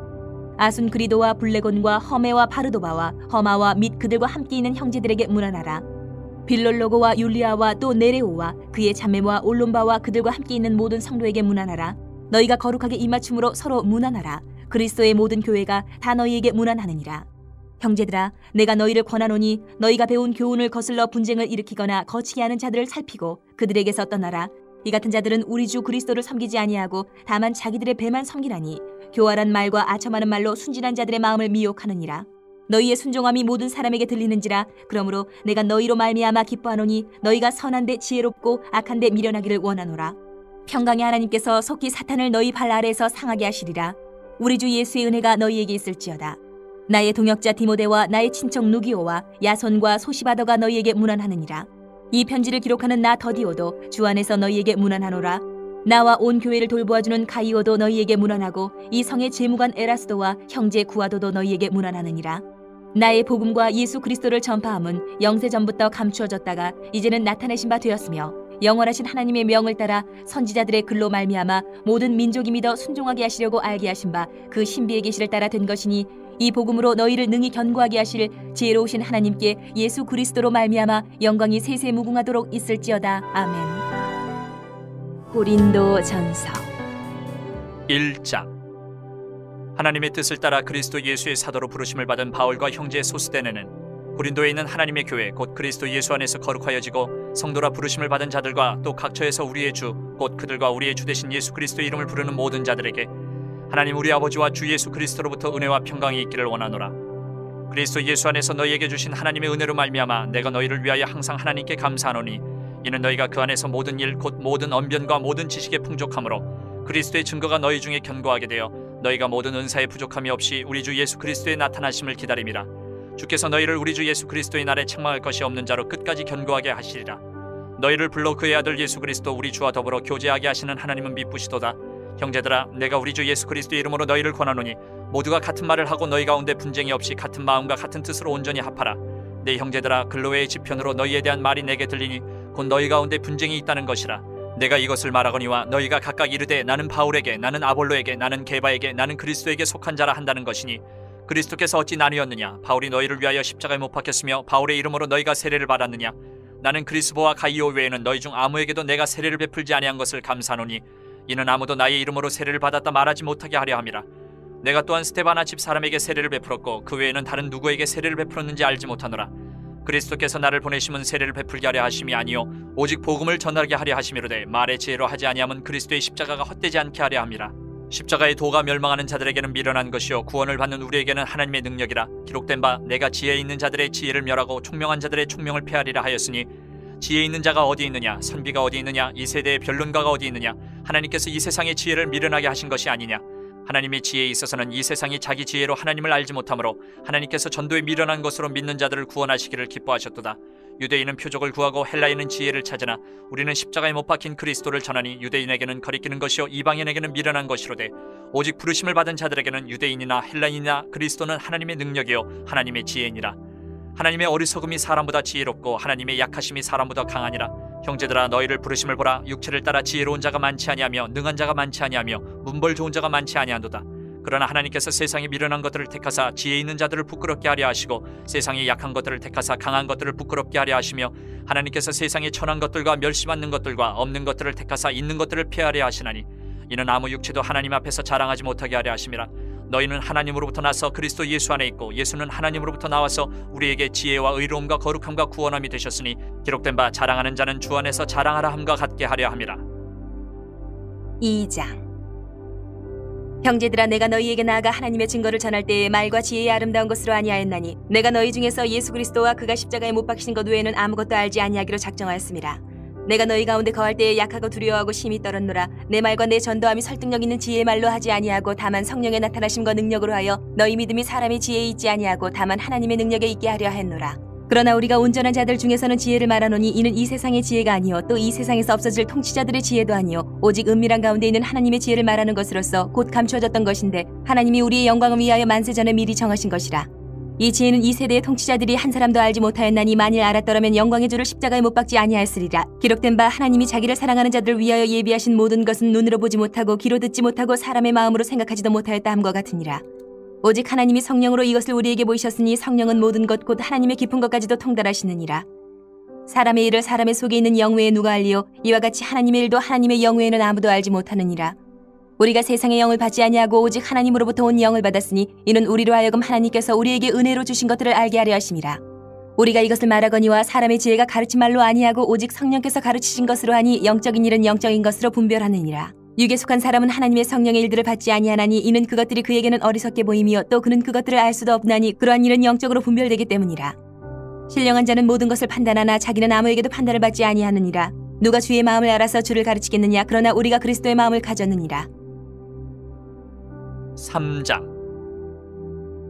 Speaker 1: 아순그리도와 블레곤과 허메와 바르도바와 허마와 및 그들과 함께 있는 형제들에게 문안하라. 빌롤로고와 율리아와 또 네레오와 그의 자매와 올론바와 그들과 함께 있는 모든 성도에게 문안하라. 너희가 거룩하게 입맞춤으로 서로 문안하라. 그리스도의 모든 교회가 다 너희에게 문안하느니라. 형제들아, 내가 너희를 권하노니 너희가 배운 교훈을 거슬러 분쟁을 일으키거나 거치게 하는 자들을 살피고 그들에게서 떠나라. 이 같은 자들은 우리 주 그리스도를 섬기지 아니하고 다만 자기들의 배만 섬기나니 교활한 말과 아첨하는 말로 순진한 자들의 마음을 미혹하느니라. 너희의 순종함이 모든 사람에게 들리는지라. 그러므로 내가 너희로 말미암아 기뻐하노니 너희가 선한데 지혜롭고 악한데 미련하기를 원하노라. 평강의 하나님께서 속히 사탄을 너희 발 아래에서 상하게 하시리라. 우리 주 예수의 은혜가 너희에게 있을지어다. 나의 동역자 디모데와 나의 친척 누기오와 야손과 소시바더가 너희에게 문안하느니라. 이 편지를 기록하는 나 더디오도 주 안에서 너희에게 문안하노라. 나와 온 교회를 돌보아주는 가이오도 너희에게 문안하고 이 성의 재무관 에라스도와 형제 구아도도 너희에게 문안하느니라. 나의 복음과 예수 그리스도를 전파함은 영세 전부터 감추어졌다가 이제는 나타내신 바 되었으며 영원하신 하나님의 명을 따라 선지자들의 글로 말미암아 모든 민족이 믿어 순종하게 하시려고 알게 하신 바 그 신비의 계시를 따라 된 것이니 이 복음으로 너희를 능히 견고하게 하실 지혜로우신 하나님께 예수 그리스도로 말미암아 영광이 세세 무궁하도록 있을지어다. 아멘. 고린도전서
Speaker 2: 1장. 하나님의 뜻을 따라 그리스도 예수의 사도로 부르심을 받은 바울과 형제 소스데네는 고린도에 있는 하나님의 교회 곧 그리스도 예수 안에서 거룩하여지고 성도라 부르심을 받은 자들과 또 각처에서 우리의 주 곧 그들과 우리의 주 되신 예수 그리스도의 이름을 부르는 모든 자들에게 하나님 우리 아버지와 주 예수 그리스도로부터 은혜와 평강이 있기를 원하노라. 그리스도 예수 안에서 너희에게 주신 하나님의 은혜로 말미암아 내가 너희를 위하여 항상 하나님께 감사하노니 이는 너희가 그 안에서 모든 일 곧 모든 언변과 모든 지식에 풍족함으로 그리스도의 증거가 너희 중에 견고하게 되어 너희가 모든 은사에 부족함이 없이 우리 주 예수 그리스도의 나타나심을 기다림이라. 주께서 너희를 우리 주 예수 그리스도의 날에 책망할 것이 없는 자로 끝까지 견고하게 하시리라. 너희를 불러 그의 아들 예수 그리스도 우리 주와 더불어 교제하게 하시는 하나님은 미쁘시도다. 형제들아, 내가 우리 주 예수 그리스도의 이름으로 너희를 권하노니 모두가 같은 말을 하고 너희 가운데 분쟁이 없이 같은 마음과 같은 뜻으로 온전히 합하라. 내 형제들아, 글로웨의 지편으로 너희에 대한 말이 내게 들리니 곧 너희 가운데 분쟁이 있다는 것이라. 내가 이것을 말하거니와 너희가 각각 이르되 나는 바울에게, 나는 아볼로에게, 나는 게바에게, 나는 그리스도에게 속한 자라 한다는 것이니 그리스도께서 어찌 나뉘었느냐? 바울이 너희를 위하여 십자가에 못 박혔으며 바울의 이름으로 너희가 세례를 받았느냐? 나는 그리스보와 가이오 외에는 너희 중 아무에게도 내가 세례를 베풀지 아니한 것을 감사하노니 이는 아무도 나의 이름으로 세례를 받았다 말하지 못하게 하려 함이라. 내가 또한 스데바나 집 사람에게 세례를 베풀었고 그 외에는 다른 누구에게 세례를 베풀었는지 알지 못하노라. 그리스도께서 나를 보내심은 세례를 베풀게 하려 하심이 아니요 오직 복음을 전하게 하려 하심이로되 말의 지혜로 하지 아니하면 그리스도의 십자가가 헛되지 않게 하려 함이라. 십자가의 도가 멸망하는 자들에게는 미련한 것이요 구원을 받는 우리에게는 하나님의 능력이라. 기록된 바 내가 지혜 있는 자들의 지혜를 멸하고 총명한 자들의 총명을 폐하리라 하였으니 지혜 있는 자가 어디 있느냐? 선비가 어디 있느냐? 이 세대의 변론가가 어디 있느냐? 하나님께서 이 세상의 지혜를 미련하게 하신 것이 아니냐? 하나님의 지혜에 있어서는 이 세상이 자기 지혜로 하나님을 알지 못하므로 하나님께서 전도에 미련한 것으로 믿는 자들을 구원하시기를 기뻐하셨도다. 유대인은 표적을 구하고 헬라인은 지혜를 찾으나 우리는 십자가에 못 박힌 그리스도를 전하니 유대인에게는 거리끼는 것이요 이방인에게는 미련한 것이로되 오직 부르심을 받은 자들에게는 유대인이나 헬라인이나 그리스도는 하나님의 능력이요 하나님의 지혜니라. 하나님의 어리석음이 사람보다 지혜롭고 하나님의 약하심이 사람보다 강하니라. 형제들아 너희를 부르심을 보라. 육체를 따라 지혜로운 자가 많지 아니하며 능한 자가 많지 아니하며 문벌 좋은 자가 많지 아니하도다. 그러나 하나님께서 세상에 미련한 것들을 택하사 지혜 있는 자들을 부끄럽게 하려 하시고 세상에 약한 것들을 택하사 강한 것들을 부끄럽게 하려 하시며 하나님께서 세상에 천한 것들과 멸시받는 것들과 없는 것들을 택하사 있는 것들을 폐하려 하시나니 이는 아무 육체도 하나님 앞에서 자랑하지 못하게 하려 하심이라. 너희는 하나님으로부터 나서 그리스도 예수 안에 있고 예수는 하나님으로부터 나와서 우리에게 지혜와 의로움과 거룩함과 구원함이 되셨으니 기록된 바 자랑하는 자는 주 안에서 자랑하라 함과 같게 하려 함이라.
Speaker 1: 2장. 형제들아 내가 너희에게 나아가 하나님의 증거를 전할 때에 말과 지혜의 아름다운 것으로 아니하였나니 내가 너희 중에서 예수 그리스도와 그가 십자가에 못 박히신 것 외에는 아무것도 알지 아니하기로 작정하였습니다. 내가 너희 가운데 거할 때에 약하고 두려워하고 심히 떨었노라. 내 말과 내 전도함이 설득력 있는 지혜의 말로 하지 아니하고 다만 성령의 나타나심과 능력으로 하여 너희 믿음이 사람의 지혜에 있지 아니하고 다만 하나님의 능력에 있게 하려 했노라. 그러나 우리가 온전한 자들 중에서는 지혜를 말하노니 이는 이 세상의 지혜가 아니요 또 이 세상에서 없어질 통치자들의 지혜도 아니요 오직 은밀한 가운데 있는 하나님의 지혜를 말하는 것으로서 곧 감추어졌던 것인데 하나님이 우리의 영광을 위하여 만세 전에 미리 정하신 것이라. 이 지혜는 이 세대의 통치자들이 한 사람도 알지 못하였나니 만일 알았더라면 영광의 주를 십자가에 못 박지 아니하였으리라. 기록된 바 하나님이 자기를 사랑하는 자들을 위하여 예비하신 모든 것은 눈으로 보지 못하고 귀로 듣지 못하고 사람의 마음으로 생각하지도 못하였다 함과 같으니라. 오직 하나님이 성령으로 이것을 우리에게 보이셨으니 성령은 모든 것 곧 하나님의 깊은 것까지도 통달하시느니라. 사람의 일을 사람의 속에 있는 영외에 누가 알리요 이와 같이 하나님의 일도 하나님의 영외에는 아무도 알지 못하느니라. 우리가 세상의 영을 받지 아니하고 오직 하나님으로부터 온 영을 받았으니 이는 우리로 하여금 하나님께서 우리에게 은혜로 주신 것들을 알게 하려 하심이라. 우리가 이것을 말하거니와 사람의 지혜가 가르친 말로 아니하고 오직 성령께서 가르치신 것으로 하니 영적인 일은 영적인 것으로 분별하느니라. 육에 속한 사람은 하나님의 성령의 일들을 받지 아니하나니 이는 그것들이 그에게는 어리석게 보임이요 또 그는 그것들을 알 수도 없나니 그러한 일은 영적으로 분별되기 때문이라. 신령한 자는 모든 것을 판단하나 자기는 아무에게도 판단을 받지 아니하느니라. 누가 주의 마음을 알아서 주를 가르치겠느냐. 그러나 우리가 그리스도의 마음을 가졌느니라.
Speaker 2: 3장.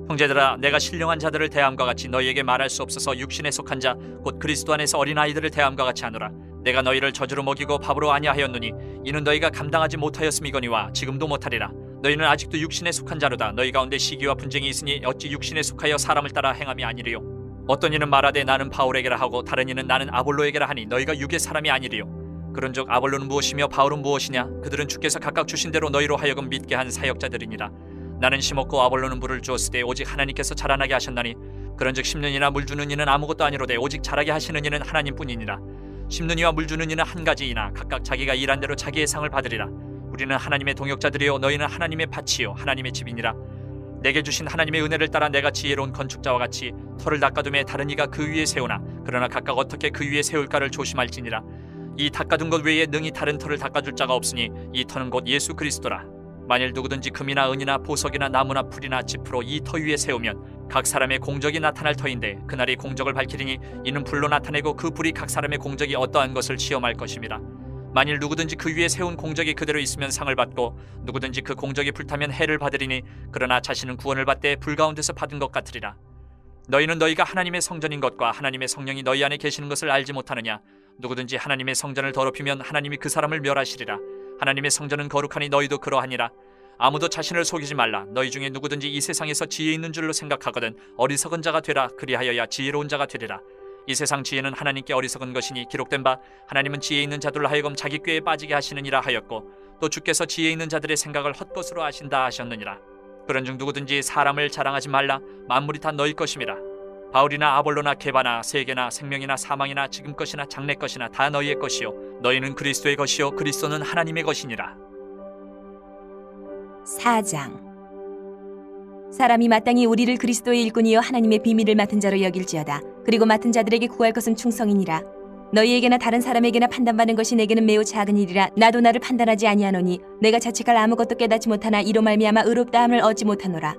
Speaker 2: 형제들아 내가 신령한 자들을 대함과 같이 너희에게 말할 수 없어서 육신에 속한 자 곧 그리스도 안에서 어린아이들을 대함과 같이 하노라. 내가 너희를 저주로 먹이고 밥으로 아니하였노니 이는 너희가 감당하지 못하였음이거니와 지금도 못하리라. 너희는 아직도 육신에 속한 자로다. 너희 가운데 시기와 분쟁이 있으니 어찌 육신에 속하여 사람을 따라 행함이 아니리요. 어떤 이는 말하되 나는 바울에게라 하고 다른 이는 나는 아볼로에게라 하니 너희가 육의 사람이 아니리요. 그런즉 아볼로는 무엇이며 바울은 무엇이냐. 그들은 주께서 각각 주신 대로 너희로 하여금 믿게 한 사역자들이니라. 나는 심었고 아볼로는 물을 주었으되 오직 하나님께서 자라나게 하셨나니 그런즉 심는 이나 물 주는 이는 아무것도 아니로되 오직 자라게 하시는 이는 하나님뿐이니라. 심는 이와 물 주는 이는 한 가지이나 각각 자기가 일한 대로 자기의 상을 받으리라. 우리는 하나님의 동역자들이요 너희는 하나님의 밭이요 하나님의 집이니라. 내게 주신 하나님의 은혜를 따라 내가 지혜로운 건축자와 같이 터를 닦아둠에 다른 이가 그 위에 세우나 그러나 각각 어떻게 그 위에 세울까를 조심할지니라. 이 닦아둔 것 외에 능히 다른 터를 닦아줄 자가 없으니 이 터는 곧 예수 그리스도라. 만일 누구든지 금이나 은이나 보석이나 나무나 풀이나 짚으로 이 터 위에 세우면 각 사람의 공적이 나타날 터인데 그날이 공적을 밝히리니 이는 불로 나타내고 그 불이 각 사람의 공적이 어떠한 것을 시험할 것임이라. 만일 누구든지 그 위에 세운 공적이 그대로 있으면 상을 받고 누구든지 그 공적이 불타면 해를 받으리니 그러나 자신은 구원을 받되 불 가운데서 받은 것 같으리라. 너희는 너희가 하나님의 성전인 것과 하나님의 성령이 너희 안에 계시는 것을 알지 못하느냐. 누구든지 하나님의 성전을 더럽히면 하나님이 그 사람을 멸하시리라. 하나님의 성전은 거룩하니 너희도 그러하니라. 아무도 자신을 속이지 말라. 너희 중에 누구든지 이 세상에서 지혜 있는 줄로 생각하거든 어리석은 자가 되라. 그리하여야 지혜로운 자가 되리라. 이 세상 지혜는 하나님께 어리석은 것이니 기록된 바 하나님은 지혜 있는 자들로 하여금 자기 꾀에 빠지게 하시느니라 하였고 또 주께서 지혜 있는 자들의 생각을 헛것으로 하신다 하셨느니라. 그런즉 누구든지 사람을 자랑하지 말라. 만물이 다 너희 것임이라. 바울이나 아볼로나 게바나 세계나 생명이나 사망이나 지금 것이나 장래 것이나 다 너희의 것이요 너희는 그리스도의 것이요 그리스도는 하나님의 것이니라.
Speaker 1: 4장. 사람이 마땅히 우리를 그리스도의 일꾼이요 하나님의 비밀을 맡은 자로 여길지어다. 그리고 맡은 자들에게 구할 것은 충성이니라. 너희에게나 다른 사람에게나 판단받는 것이 내게는 매우 작은 일이라. 나도 나를 판단하지 아니하노니 내가 자책할 아무것도 깨닫지 못하나 이로 말미암아 의롭다함을 얻지 못하노라.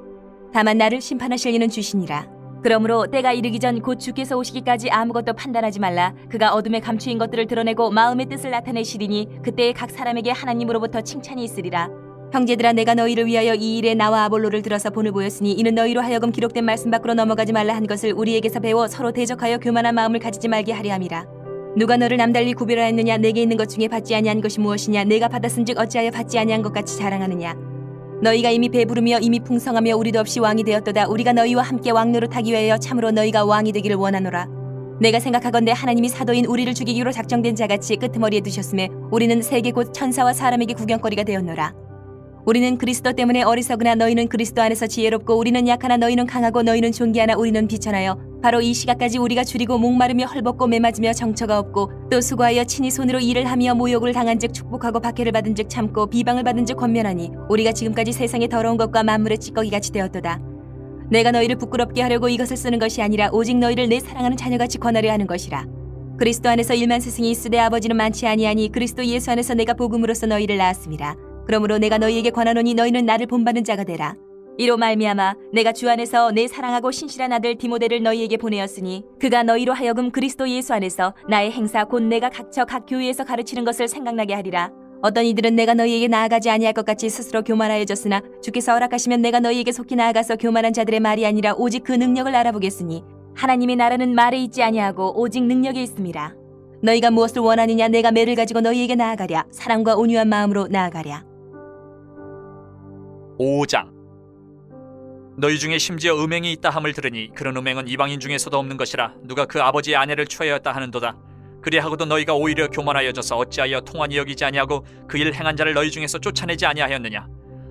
Speaker 1: 다만 나를 심판하실 이는 주시니라. 그러므로 때가 이르기 전 곧 주께서 오시기까지 아무것도 판단하지 말라. 그가 어둠에 감추인 것들을 드러내고 마음의 뜻을 나타내시리니 그때에 각 사람에게 하나님으로부터 칭찬이 있으리라. 형제들아, 내가 너희를 위하여 이 일에 나와 아볼로를 들어서 본을 보였으니 이는 너희로 하여금 기록된 말씀 밖으로 넘어가지 말라 한 것을 우리에게서 배워 서로 대적하여 교만한 마음을 가지지 말게 하려 함이라. 누가 너를 남달리 구별하였느냐? 내게 있는 것 중에 받지 아니한 것이 무엇이냐? 내가 받았은즉 어찌하여 받지 아니한 것 같이 자랑하느냐? 너희가 이미 배부르며 이미 풍성하며 우리도 없이 왕이 되었도다. 우리가 너희와 함께 왕노릇하기 위하여 참으로 너희가 왕이 되기를 원하노라. 내가 생각하건대 하나님이 사도인 우리를 죽이기로 작정된 자같이 끄트머리에 두셨음에 우리는 세계 곧 천사와 사람에게 구경거리가 되었노라. 우리는 그리스도 때문에 어리석으나 너희는 그리스도 안에서 지혜롭고 우리는 약하나 너희는 강하고 너희는 존귀하나 우리는 비천하여 바로 이 시각까지 우리가 줄이고 목마르며 헐벗고 매맞으며 정처가 없고 또 수고하여 친히 손으로 일을 하며 모욕을 당한즉 축복하고 박해를 받은즉 참고 비방을 받은즉 권면하니 우리가 지금까지 세상의 더러운 것과 만물의 찌꺼기같이 되었도다. 내가 너희를 부끄럽게 하려고 이것을 쓰는 것이 아니라 오직 너희를 내 사랑하는 자녀같이 권하려 하는 것이라. 그리스도 안에서 일만 스승이 있으되 아버지는 많지 아니하니 그리스도 예수 안에서 내가 복음으로써 너희를 낳았습니다. 그러므로 내가 너희에게 권하노니 너희는 나를 본받는 자가 되라. 이로 말미암아 내가 주 안에서 내 사랑하고 신실한 아들 디모데를 너희에게 보내었으니 그가 너희로 하여금 그리스도 예수 안에서 나의 행사 곧 내가 각처 각 교회에서 가르치는 것을 생각나게 하리라. 어떤 이들은 내가 너희에게 나아가지 아니할 것 같이 스스로 교만하여졌으나 주께서 허락하시면 내가 너희에게 속히 나아가서 교만한 자들의 말이 아니라 오직 그 능력을 알아보겠으니 하나님의 나라는 말에 있지 아니하고 오직 능력에 있습니다. 너희가 무엇을 원하느냐? 내가 매를 가지고 너희에게 나아가랴. 사랑과 온유한 마음으로 나아가랴.
Speaker 2: 5장. 너희 중에 심지어 음행이 있다 함을 들으니 그런 음행은 이방인 중에서도 없는 것이라. 누가 그 아버지의 아내를 취하였다 하는도다. 그리하고도 너희가 오히려 교만하여져서 어찌하여 통한이 여기지 아니하고 그 일 행한 자를 너희 중에서 쫓아내지 아니하였느냐?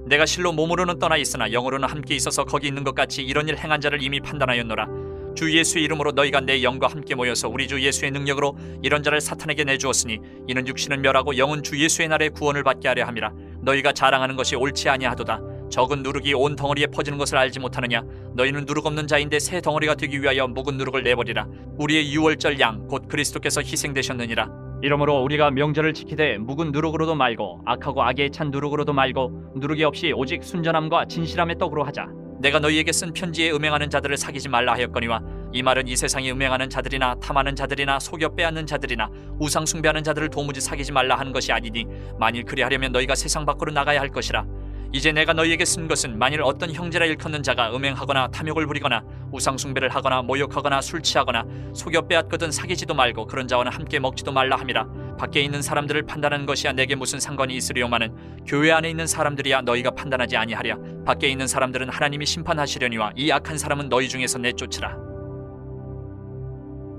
Speaker 2: 내가 실로 몸으로는 떠나 있으나 영으로는 함께 있어서 거기 있는 것 같이 이런 일 행한 자를 이미 판단하였노라. 주 예수의 이름으로 너희가 내 영과 함께 모여서 우리 주 예수의 능력으로 이런 자를 사탄에게 내주었으니 이는 육신은 멸하고 영은 주 예수의 날에 구원을 받게 하려 함이라. 너희가 자랑하는 것이 옳지 아니하도다. 적은 누룩이 온 덩어리에 퍼지는 것을 알지 못하느냐? 너희는 누룩 없는 자인데 새 덩어리가 되기 위하여 묵은 누룩을 내버리라. 우리의 유월절 양 곧 그리스도께서 희생되셨느니라. 이러므로 우리가 명절을 지키되 묵은 누룩으로도 말고 악하고 악에 찬 누룩으로도 말고 누룩이 없이 오직 순전함과 진실함의 떡으로 하자. 내가 너희에게 쓴 편지에 음행하는 자들을 사귀지 말라 하였거니와 이 말은 이 세상에 음행하는 자들이나 탐하는 자들이나 속여 빼앗는 자들이나 우상 숭배하는 자들을 도무지 사귀지 말라 하는 것이 아니니 만일 그리하려면 너희가 세상 밖으로 나가야 할 것이라. 이제 내가 너희에게 쓴 것은 만일 어떤 형제라 일컫는 자가 음행하거나 탐욕을 부리거나 우상 숭배를 하거나 모욕하거나 술 취하거나 속여 빼앗거든 사귀지도 말고 그런 자와는 함께 먹지도 말라 함이라. 밖에 있는 사람들을 판단하는 것이야 내게 무슨 상관이 있으리요마는 교회 안에 있는 사람들이야 너희가 판단하지 아니하랴. 밖에 있는 사람들은 하나님이 심판하시려니와 이 악한 사람은 너희 중에서 내쫓으라.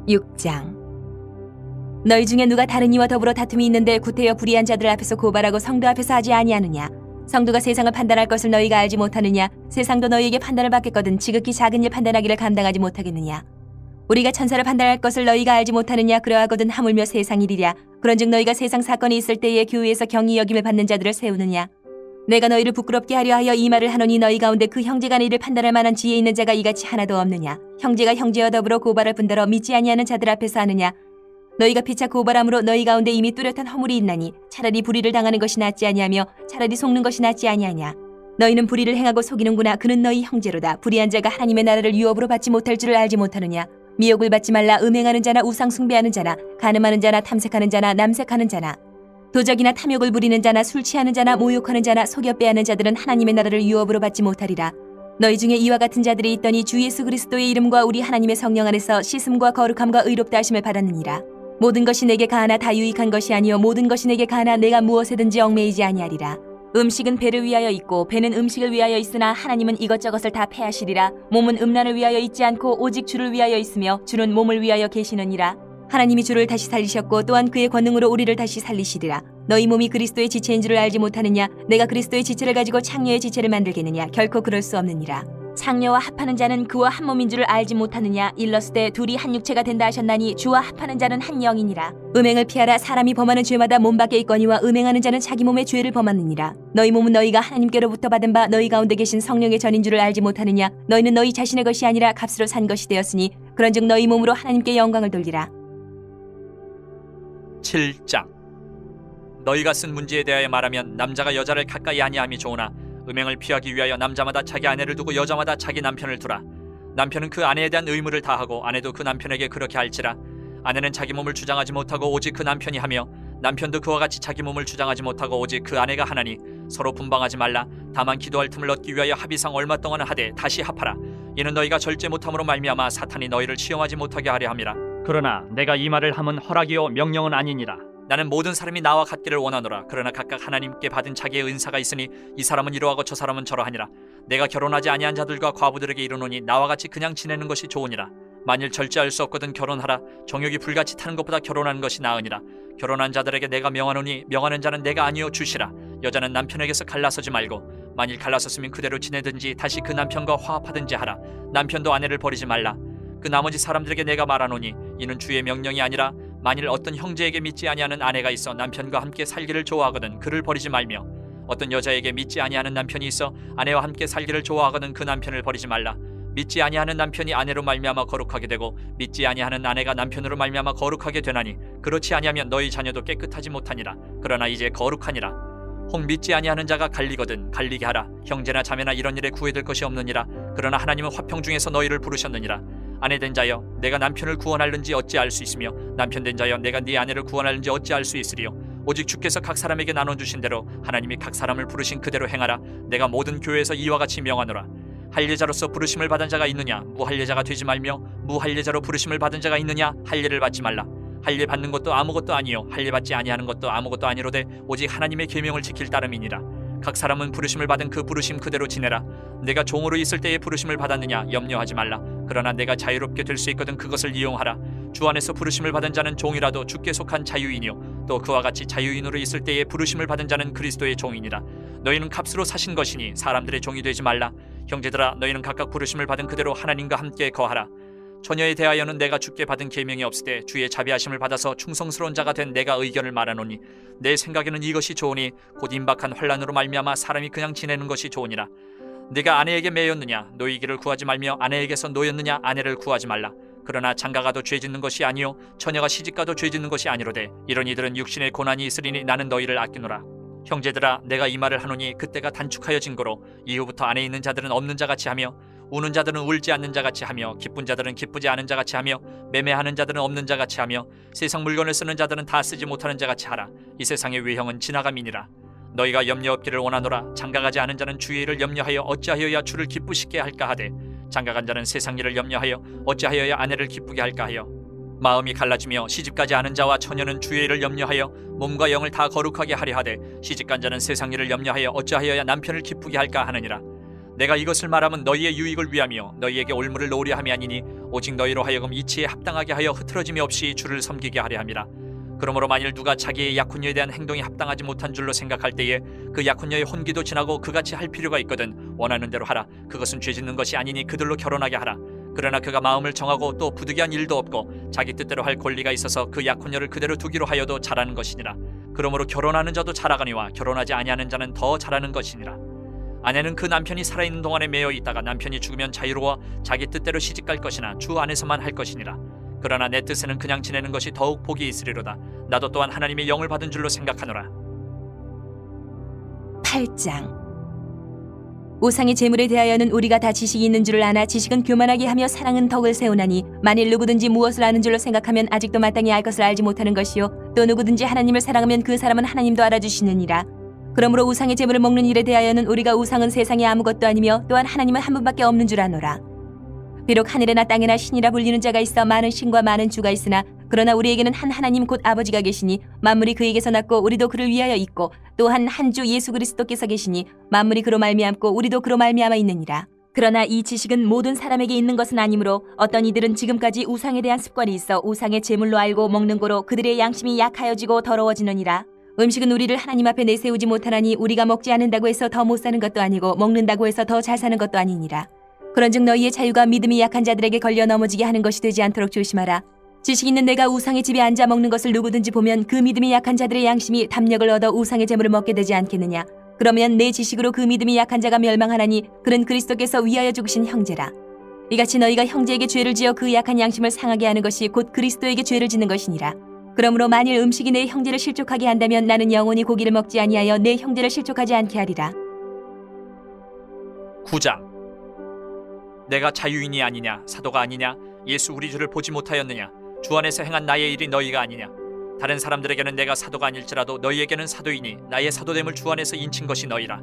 Speaker 1: 6장. 너희 중에 누가 다른 이와 더불어 다툼이 있는데 구태여 불의한 자들 앞에서 고발하고 성도 앞에서 하지 아니하느냐? 성도가 세상을 판단할 것을 너희가 알지 못하느냐? 세상도 너희에게 판단을 받겠거든 지극히 작은 일 판단하기를 감당하지 못하겠느냐? 우리가 천사를 판단할 것을 너희가 알지 못하느냐? 그러하거든 하물며 세상 일이랴. 그런즉 너희가 세상 사건이 있을 때에 교회에서 경히 여김을 받는 자들을 세우느냐? 내가 너희를 부끄럽게 하려 하여 이 말을 하노니 너희 가운데 그 형제간의 일을 판단할 만한 지혜 있는 자가 이같이 하나도 없느냐? 형제가 형제와 더불어 고발할 뿐더러 믿지 아니하는 자들 앞에서 하느냐? 너희가 피차 고발함으로 너희 가운데 이미 뚜렷한 허물이 있나니 차라리 불의를 당하는 것이 낫지 아니하며 차라리 속는 것이 낫지 아니하냐? 너희는 불의를 행하고 속이는구나. 그는 너희 형제로다. 불의한 자가 하나님의 나라를 유업으로 받지 못할 줄을 알지 못하느냐? 미혹을 받지 말라. 음행하는 자나 우상 숭배하는 자나 간음하는 자나 탐색하는 자나 남색하는 자나 도적이나 탐욕을 부리는 자나 술 취하는 자나 모욕하는 자나 속여 빼앗는 자들은 하나님의 나라를 유업으로 받지 못하리라. 너희 중에 이와 같은 자들이 있더니 주 예수 그리스도의 이름과 우리 하나님의 성령 안에서 씻음과 거룩함과 의롭다 하심을 받았느니라. 모든 것이 내게 가하나 다 유익한 것이 아니요 모든 것이 내게 가하나 내가 무엇에든지 얽매이지 아니하리라. 음식은 배를 위하여 있고 배는 음식을 위하여 있으나 하나님은 이것저것을 다 패하시리라. 몸은 음란을 위하여 있지 않고 오직 주를 위하여 있으며 주는 몸을 위하여 계시느니라. 하나님이 주를 다시 살리셨고 또한 그의 권능으로 우리를 다시 살리시리라. 너희 몸이 그리스도의 지체인 줄을 알지 못하느냐? 내가 그리스도의 지체를 가지고 창녀의 지체를 만들겠느냐? 결코 그럴 수 없느니라. 창녀와 합하는 자는 그와 한 몸인 줄을 알지 못하느냐? 일러스되 둘이 한 육체가 된다 하셨나니 주와 합하는 자는 한 영이니라. 음행을 피하라. 사람이 범하는 죄마다 몸 밖에 있거니와 음행하는 자는 자기 몸의 죄를 범하느니라. 너희 몸은 너희가 하나님께로부터 받은 바 너희 가운데 계신 성령의 전인 줄을 알지 못하느냐? 너희는 너희 자신의 것이 아니라 값으로 산 것이 되었으니 그런즉 너희 몸으로 하나님께 영광을 돌리라.
Speaker 2: 7장. 너희가 쓴 문제에 대하여 말하면 남자가 여자를 가까이 아니함이 좋으나 음행을 피하기 위하여 남자마다 자기 아내를 두고 여자마다 자기 남편을 두라. 남편은 그 아내에 대한 의무를 다하고 아내도 그 남편에게 그렇게 할지라. 아내는 자기 몸을 주장하지 못하고 오직 그 남편이 하며 남편도 그와 같이 자기 몸을 주장하지 못하고 오직 그 아내가 하나니 서로 분방하지 말라. 다만 기도할 틈을 얻기 위하여 합의상 얼마 동안 하되 다시 합하라. 이는 너희가 절제 못함으로 말미암아 사탄이 너희를 시험하지 못하게 하려 함이라. 그러나 내가 이 말을 함은 허락이요 명령은 아니니라. 나는 모든 사람이 나와 같기를 원하노라. 그러나 각각 하나님께 받은 자기의 은사가 있으니 이 사람은 이러하고 저 사람은 저러하니라. 내가 결혼하지 아니한 자들과 과부들에게 이르노니 나와 같이 그냥 지내는 것이 좋으니라. 만일 절제할 수 없거든 결혼하라. 정욕이 불같이 타는 것보다 결혼하는 것이 나으니라. 결혼한 자들에게 내가 명하노니 명하는 자는 내가 아니요 주시라. 여자는 남편에게서 갈라서지 말고 만일 갈라섰으면 그대로 지내든지 다시 그 남편과 화합하든지 하라. 남편도 아내를 버리지 말라. 그 나머지 사람들에게 내가 말하노니 이는 주의 명령이 아니라 만일 어떤 형제에게 믿지 아니하는 아내가 있어 남편과 함께 살기를 좋아하거든 그를 버리지 말며 어떤 여자에게 믿지 아니하는 남편이 있어 아내와 함께 살기를 좋아하거든 그 남편을 버리지 말라. 믿지 아니하는 남편이 아내로 말미암아 거룩하게 되고 믿지 아니하는 아내가 남편으로 말미암아 거룩하게 되나니 그렇지 아니하면 너희 자녀도 깨끗하지 못하니라. 그러나 이제 거룩하니라. 혹 믿지 아니하는 자가 갈리거든 갈리게 하라. 형제나 자매나 이런 일에 구애될 것이 없느니라. 그러나 하나님은 화평 중에서 너희를 부르셨느니라. 아내 된 자여 내가 남편을 구원할는지 어찌 알 수 있으며 남편 된 자여 내가 네 아내를 구원할는지 어찌 알 수 있으리요. 오직 주께서 각 사람에게 나눠주신 대로 하나님이 각 사람을 부르신 그대로 행하라. 내가 모든 교회에서 이와 같이 명하노라. 할례자로서 부르심을 받은 자가 있느냐 무할례자가 되지 말며 무할례자로 부르심을 받은 자가 있느냐 할례를 받지 말라. 할례 받는 것도 아무것도 아니요 할례 받지 아니하는 것도 아무것도 아니로되 오직 하나님의 계명을 지킬 따름이니라. 각 사람은 부르심을 받은 그 부르심 그대로 지내라. 내가 종으로 있을 때에 부르심을 받았느냐 염려하지 말라. 그러나 내가 자유롭게 될 수 있거든 그것을 이용하라. 주 안에서 부르심을 받은 자는 종이라도 주께 속한 자유인이요 또 그와 같이 자유인으로 있을 때에 부르심을 받은 자는 그리스도의 종이니라. 너희는 값으로 사신 것이니 사람들의 종이 되지 말라. 형제들아 너희는 각각 부르심을 받은 그대로 하나님과 함께 거하라. 처녀에 대하여는 내가 주께 받은 계명이 없으되 주의 자비하심을 받아서 충성스러운 자가 된 내가 의견을 말하노니 내 생각에는 이것이 좋으니 곧 임박한 환난으로 말미암아 사람이 그냥 지내는 것이 좋으니라. 네가 아내에게 매였느냐 노이기를 구하지 말며 아내에게서 노였느냐 아내를 구하지 말라. 그러나 장가가도 죄짓는 것이 아니요 처녀가 시집가도 죄짓는 것이 아니로되 이런 이들은 육신의 고난이 있으리니 나는 너희를 아끼노라. 형제들아 내가 이 말을 하노니 그때가 단축하여진 거로 이후부터 안에 있는 자들은 없는 자같이 하며 우는 자들은 울지 않는 자같이 하며 기쁜 자들은 기쁘지 않은 자같이 하며 매매하는 자들은 없는 자같이 하며 세상 물건을 쓰는 자들은 다 쓰지 못하는 자같이 하라. 이 세상의 외형은 지나감이니라. 너희가 염려 없기를 원하노라. 장가가지 않은 자는 주의 일을 염려하여 어찌하여야 주를 기쁘시게 할까 하되 장가간 자는 세상 일을 염려하여 어찌하여야 아내를 기쁘게 할까 하여 마음이 갈라지며 시집가지 않은 자와 처녀는 주의 일을 염려하여 몸과 영을 다 거룩하게 하려 하되 시집간 자는 세상 일을 염려하여 어찌하여야 남편을 기쁘게 할까 하느니라. 내가 이것을 말하면 너희의 유익을 위하며 너희에게 올무를 놓으려 함이 아니니 오직 너희로 하여금 이치에 합당하게 하여 흐트러짐이 없이 주를 섬기게 하려 함이라. 그러므로 만일 누가 자기의 약혼녀에 대한 행동이 합당하지 못한 줄로 생각할 때에 그 약혼녀의 혼기도 지나고 그같이 할 필요가 있거든 원하는 대로 하라. 그것은 죄짓는 것이 아니니 그들로 결혼하게 하라. 그러나 그가 마음을 정하고 또 부득이한 일도 없고 자기 뜻대로 할 권리가 있어서 그 약혼녀를 그대로 두기로 하여도 잘하는 것이니라. 그러므로 결혼하는 자도 잘하거니와 결혼하지 아니하는 자는 더 잘하는 것이니라. 아내는 그 남편이 살아있는 동안에 매여 있다가 남편이 죽으면 자유로워 자기 뜻대로 시집갈 것이나 주 안에서만 할 것이니라. 그러나 내 뜻에는 그냥 지내는 것이 더욱 복이 있으리로다. 나도 또한 하나님의 영을 받은 줄로 생각하노라.
Speaker 1: 8장 우상의 제물에 대하여는 우리가 다 지식이 있는 줄을 아나 지식은 교만하게 하며 사랑은 덕을 세우나니 만일 누구든지 무엇을 아는 줄로 생각하면 아직도 마땅히 알 것을 알지 못하는 것이요 또 누구든지 하나님을 사랑하면 그 사람은 하나님도 알아주시느니라. 그러므로 우상의 제물을 먹는 일에 대하여는 우리가 우상은 세상에 아무것도 아니며 또한 하나님은 한 분밖에 없는 줄 아노라. 비록 하늘에나 땅에나 신이라 불리는 자가 있어 많은 신과 많은 주가 있으나 그러나 우리에게는 한 하나님 곧 아버지가 계시니 만물이 그에게서 났고 우리도 그를 위하여 있고 또한 한 주 예수 그리스도께서 계시니 만물이 그로 말미암고 우리도 그로 말미암아 있느니라. 그러나 이 지식은 모든 사람에게 있는 것은 아니므로 어떤 이들은 지금까지 우상에 대한 습관이 있어 우상의 제물로 알고 먹는 거로 그들의 양심이 약하여지고 더러워지느니라. 음식은 우리를 하나님 앞에 내세우지 못하나니 우리가 먹지 않는다고 해서 더 못 사는 것도 아니고 먹는다고 해서 더 잘 사는 것도 아니니라. 그런즉 너희의 자유가 믿음이 약한 자들에게 걸려 넘어지게 하는 것이 되지 않도록 조심하라. 지식 있는 내가 우상의 집에 앉아 먹는 것을 누구든지 보면 그 믿음이 약한 자들의 양심이 담력을 얻어 우상의 제물을 먹게 되지 않겠느냐. 그러면 내 지식으로 그 믿음이 약한 자가 멸망하나니 그는 그리스도께서 위하여 죽으신 형제라. 이같이 너희가 형제에게 죄를 지어 그 약한 양심을 상하게 하는 것이 곧 그리스도에게 죄를 짓는 것이니라. 그러므로 만일 음식이 내 형제를 실족하게 한다면 나는 영원히 고기를 먹지 아니하여 내 형제를 실족하지 않게 하리라.
Speaker 2: 9장 내가 자유인이 아니냐 사도가 아니냐 예수 우리 주를 보지 못하였느냐 주 안에서 행한 나의 일이 너희가 아니냐 다른 사람들에게는 내가 사도가 아닐지라도 너희에게는 사도이니 나의 사도됨을 주 안에서 인친 것이 너희라.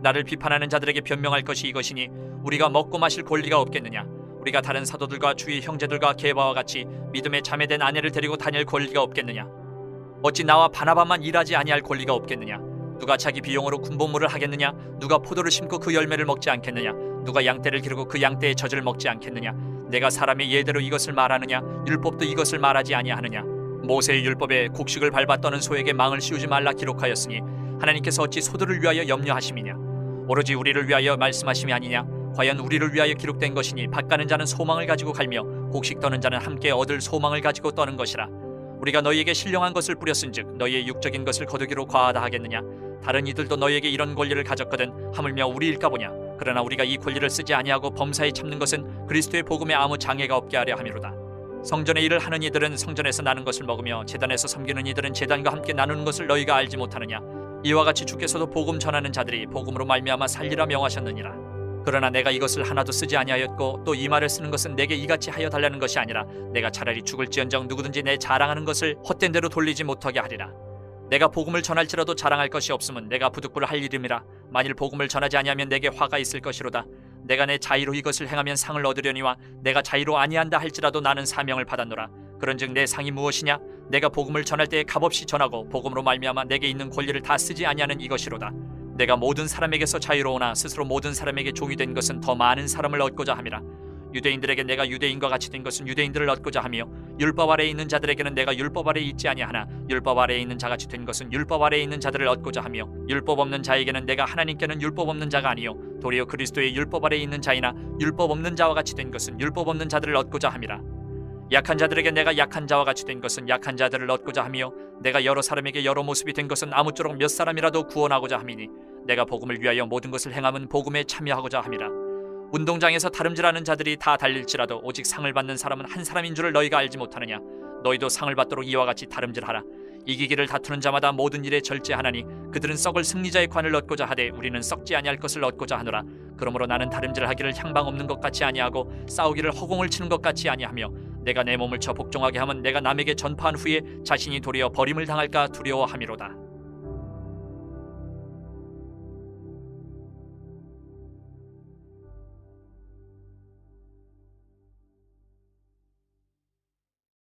Speaker 2: 나를 비판하는 자들에게 변명할 것이 이것이니 우리가 먹고 마실 권리가 없겠느냐? 우리가 다른 사도들과 주위 형제들과 게바와 같이 믿음에 자매된 아내를 데리고 다닐 권리가 없겠느냐? 어찌 나와 바나바만 일하지 아니할 권리가 없겠느냐? 누가 자기 비용으로 군복무를 하겠느냐? 누가 포도를 심고 그 열매를 먹지 않겠느냐? 누가 양떼를 기르고 그 양떼의 젖을 먹지 않겠느냐? 내가 사람의 예대로 이것을 말하느냐? 율법도 이것을 말하지 아니하느냐? 모세의 율법에 곡식을 밟아 떠는 소에게 망을 씌우지 말라 기록하였으니 하나님께서 어찌 소들을 위하여 염려하심이냐? 오로지 우리를 위하여 말씀하심이 아니냐? 과연 우리를 위하여 기록된 것이니 밭 가는 자는 소망을 가지고 갈며 곡식 떠는 자는 함께 얻을 소망을 가지고 떠는 것이라. 우리가 너희에게 신령한 것을 뿌렸은즉 너희의 육적인 것을 거두기로 과하다 하겠느냐? 다른 이들도 너희에게 이런 권리를 가졌거든 하물며 우리일까 보냐? 그러나 우리가 이 권리를 쓰지 아니하고 범사에 참는 것은 그리스도의 복음에 아무 장애가 없게 하려 함이로다. 성전의 일을 하는 이들은 성전에서 나는 것을 먹으며 제단에서 섬기는 이들은 제단과 함께 나누는 것을 너희가 알지 못하느냐? 이와 같이 주께서도 복음 전하는 자들이 복음으로 말미암아 살리라 명하셨느니라. 그러나 내가 이것을 하나도 쓰지 아니하였고 또 이 말을 쓰는 것은 내게 이같이 하여 달라는 것이 아니라 내가 차라리 죽을지언정 누구든지 내 자랑하는 것을 헛된 대로 돌리지 못하게 하리라. 내가 복음을 전할지라도 자랑할 것이 없으면 내가 부득불 할 일임이라. 만일 복음을 전하지 아니하면 내게 화가 있을 것이로다. 내가 내 자의로 이것을 행하면 상을 얻으려니와 내가 자의로 아니한다 할지라도 나는 사명을 받았노라. 그런즉 내 상이 무엇이냐? 내가 복음을 전할 때에 값없이 전하고 복음으로 말미암아 내게 있는 권리를 다 쓰지 아니하는 이것이로다. 내가 모든 사람에게서 자유로우나 스스로 모든 사람에게 종이 된 것은 더 많은 사람을 얻고자 함이라. 유대인들에게 내가 유대인과 같이 된 것은 유대인들을 얻고자 하며 율법 아래에 있는 자들에게는 내가 율법 아래에 있지 아니하나 율법 아래에 있는 자같이 된 것은 율법 아래에 있는 자들을 얻고자 하며 율법 없는 자에게는 내가 하나님께는 율법 없는 자가 아니요 도리어 그리스도의 율법 아래에 있는 자이나 율법 없는 자와 같이 된 것은 율법 없는 자들을 얻고자 함이라. 약한 자들에게 내가 약한 자와 같이 된 것은 약한 자들을 얻고자 하며 내가 여러 사람에게 여러 모습이 된 것은 아무쪼록 몇 사람이라도 구원하고자 함이니 내가 복음을 위하여 모든 것을 행함은 복음에 참여하고자 함이라. 운동장에서 다름질하는 자들이 다 달릴지라도 오직 상을 받는 사람은 한 사람인 줄을 너희가 알지 못하느냐? 너희도 상을 받도록 이와 같이 다름질하라. 이기기를 다투는 자마다 모든 일에 절제하나니 그들은 썩을 승리자의 관을 얻고자 하되 우리는 썩지 아니할 것을 얻고자 하노라. 그러므로 나는 다름질하기를 향방 없는 것 같이 아니하고 싸우기를 허공을 치는 것 같이 아니하며 내가 내 몸을 쳐 복종하게 하면 내가 남에게 전파한 후에 자신이 도리어 버림을 당할까 두려워함이로다.